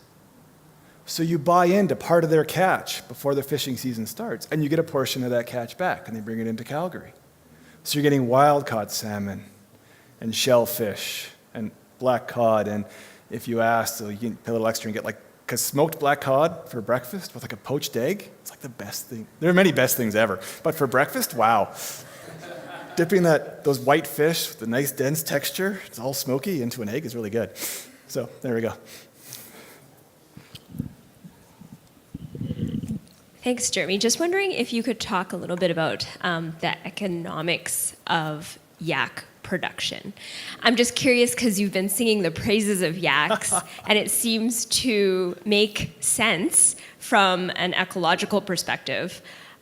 So you buy into part of their catch before the fishing season starts, and you get a portion of that catch back, and they bring it into Calgary. So you're getting wild-caught salmon and shellfish and black cod, and if you ask, so you can pay a little extra and get like smoked black cod for breakfast with like a poached egg. It's like the best thing. There are many best things ever, but for breakfast, wow. Dipping those white fish with the nice dense texture, it's all smoky, into an egg is really good. So there we go. Thanks, Jerremie. Just wondering if you could talk a little bit about the economics of yak production. I'm just curious because you've been singing the praises of yaks, and it seems to make sense from an ecological perspective.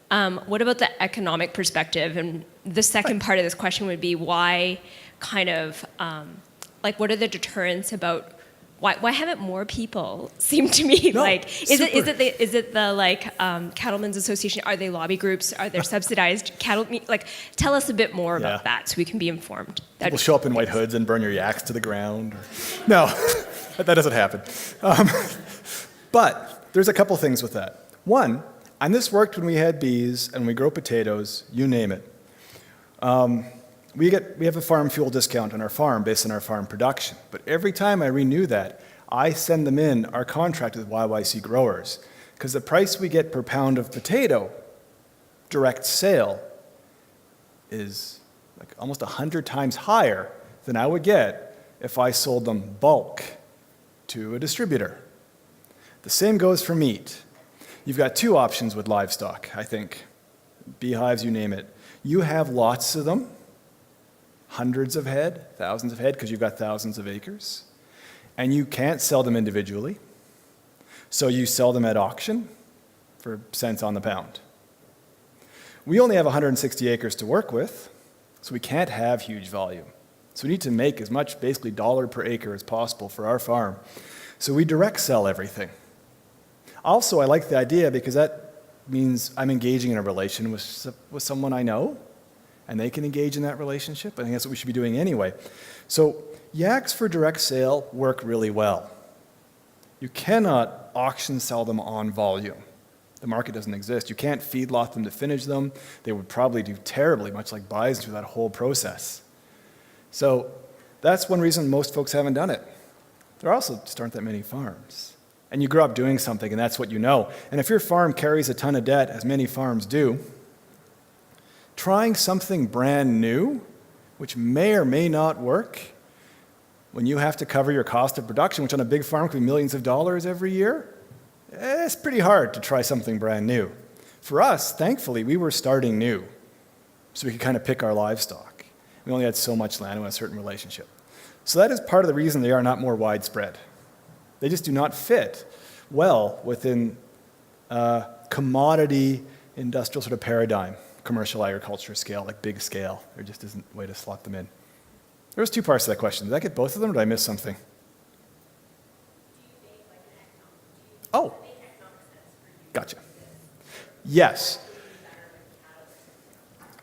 What about the economic perspective? And the second part of this question would be why kind of, what are the deterrents about why haven't more people seem to me is it the Cattlemen's Association? Are they lobby groups? Are there subsidized cattle? Tell us a bit more about that so we can be informed. People show up in white hoods and burn your yaks to the ground. No, that doesn't happen. But there's a couple things with that. One, and this worked when we had bees and we grow potatoes, you name it. We have a farm fuel discount on our farm based on our farm production. But every time I renew that, I send them in our contract with YYC growers. Because the price we get per pound of potato, direct sale, is like almost 100 times higher than I would get if I sold them bulk to a distributor. The same goes for meat. You've got two options with livestock, I think. Beehives, you name it. You have lots of them. Hundreds of head, thousands of head, because you've got thousands of acres. And you can't sell them individually. So you sell them at auction for cents on the pound. We only have 160 acres to work with, so we can't have huge volume. So we need to make as much, basically, dollar per acre as possible for our farm. So we direct sell everything. Also, I like the idea because that means I'm engaging in a relation with someone I know, and they can engage in that relationship. I think that's what we should be doing anyway. So yaks for direct sale work really well. You cannot auction sell them on volume. The market doesn't exist. You can't feedlot them to finish them. They would probably do terribly, much like bison, through that whole process. So that's one reason most folks haven't done it. There also just aren't that many farms. And you grow up doing something, and that's what you know. And if your farm carries a ton of debt, as many farms do, trying something brand new, which may or may not work, when you have to cover your cost of production, which on a big farm could be millions of dollars every year, it's pretty hard to try something brand new. For us, thankfully, we were starting new, so we could kind of pick our livestock. We only had so much land in a certain relationship. So that is part of the reason they are not more widespread. They just do not fit well within commodity industrial sort of paradigm. Commercial agriculture scale, like big scale. There just isn't a way to slot them in. There was two parts to that question. Did I get both of them, or did I miss something? Oh, gotcha. Yes.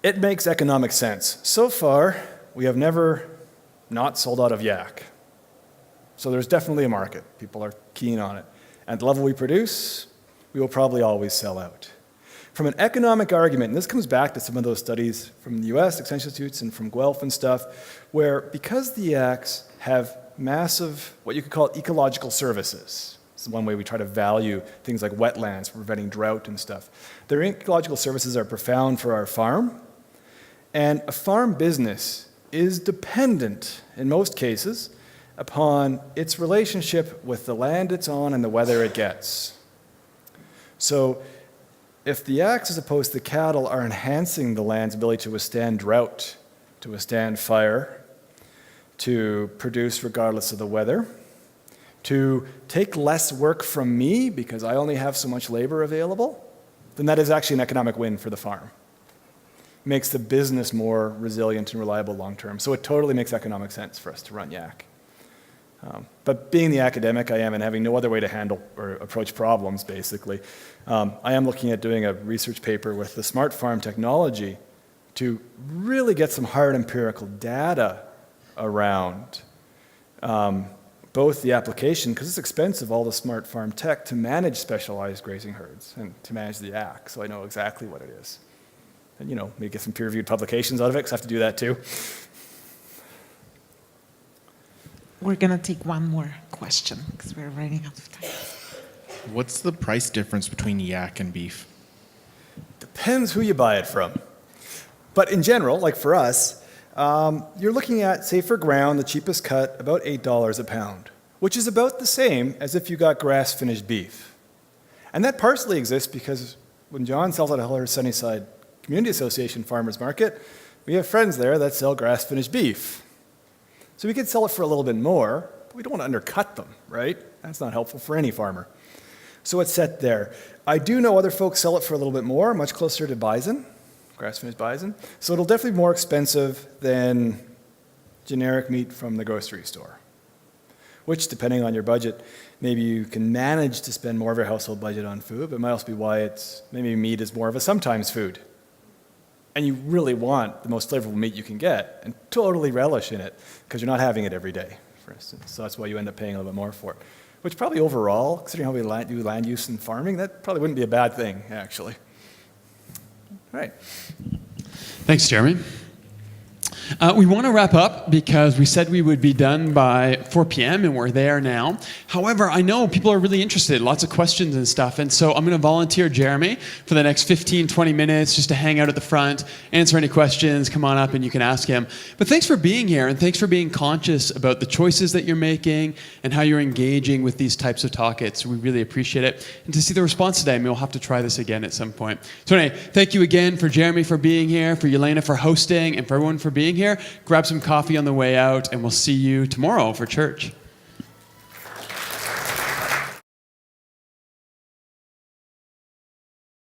It makes economic sense. So far, we have never not sold out of yak. So there's definitely a market. People are keen on it. At the level we produce, we will probably always sell out. From an economic argument, and this comes back to some of those studies from the US, Extension Institutes, and from Guelph and stuff, where because the yaks have massive, what you could call ecological services, this is one way we try to value things like wetlands for preventing drought and stuff. Their ecological services are profound for our farm, and a farm business is dependent, in most cases, upon its relationship with the land it's on and the weather it gets. So if the yaks, as opposed to the cattle, are enhancing the land's ability to withstand drought, to withstand fire, to produce regardless of the weather, to take less work from me because I only have so much labor available, then that is actually an economic win for the farm. It makes the business more resilient and reliable long term. So it totally makes economic sense for us to run yak. But being the academic I am and having no other way to handle or approach problems, basically, I am looking at doing a research paper with the smart farm technology to really get some hard empirical data around both the application, because it's expensive, all the smart farm tech, to manage specialized grazing herds and to manage the yak, so I know exactly what it is. And, maybe get some peer-reviewed publications out of it, because I have to do that too. We're going to take one more question because we're running out of time. What's the price difference between yak and beef? Depends who you buy it from. But in general, like for us, you're looking at, say for ground, the cheapest cut, about $8 a pound. which is about the same as if you got grass-finished beef. And that partially exists because when John sells at Hillhurst Sunnyside Community Association Farmers Market, we have friends there that sell grass-finished beef. So we could sell it for a little bit more, but we don't want to undercut them, right? That's not helpful for any farmer. So it's set there. I do know other folks sell it for a little bit more, much closer to bison, grass-finished bison. So it'll definitely be more expensive than generic meat from the grocery store, which, depending on your budget, maybe you can manage to spend more of your household budget on food, but it might also be why maybe meat is more of a sometimes food. And you really want the most flavorful meat you can get and totally relish in it because you're not having it every day, for instance. So that's why you end up paying a little bit more for it, which probably overall, considering how we do land use and farming, that probably wouldn't be a bad thing, actually. All right. Thanks, Jerremie. We want to wrap up because we said we would be done by 4 p.m. and we're there now. However, I know people are really interested, lots of questions and stuff, and so I'm going to volunteer Jerremie for the next 15, 20 minutes just to hang out at the front, answer any questions, come on up and you can ask him. But thanks for being here and thanks for being conscious about the choices that you're making and how you're engaging with these types of topics. We really appreciate it. And to see the response today, we'll have to try this again at some point. So anyway, thank you again for Jerremie for being here, for Yelena for hosting, and for everyone for being here. Grab some coffee on the way out, and we'll see you tomorrow for church.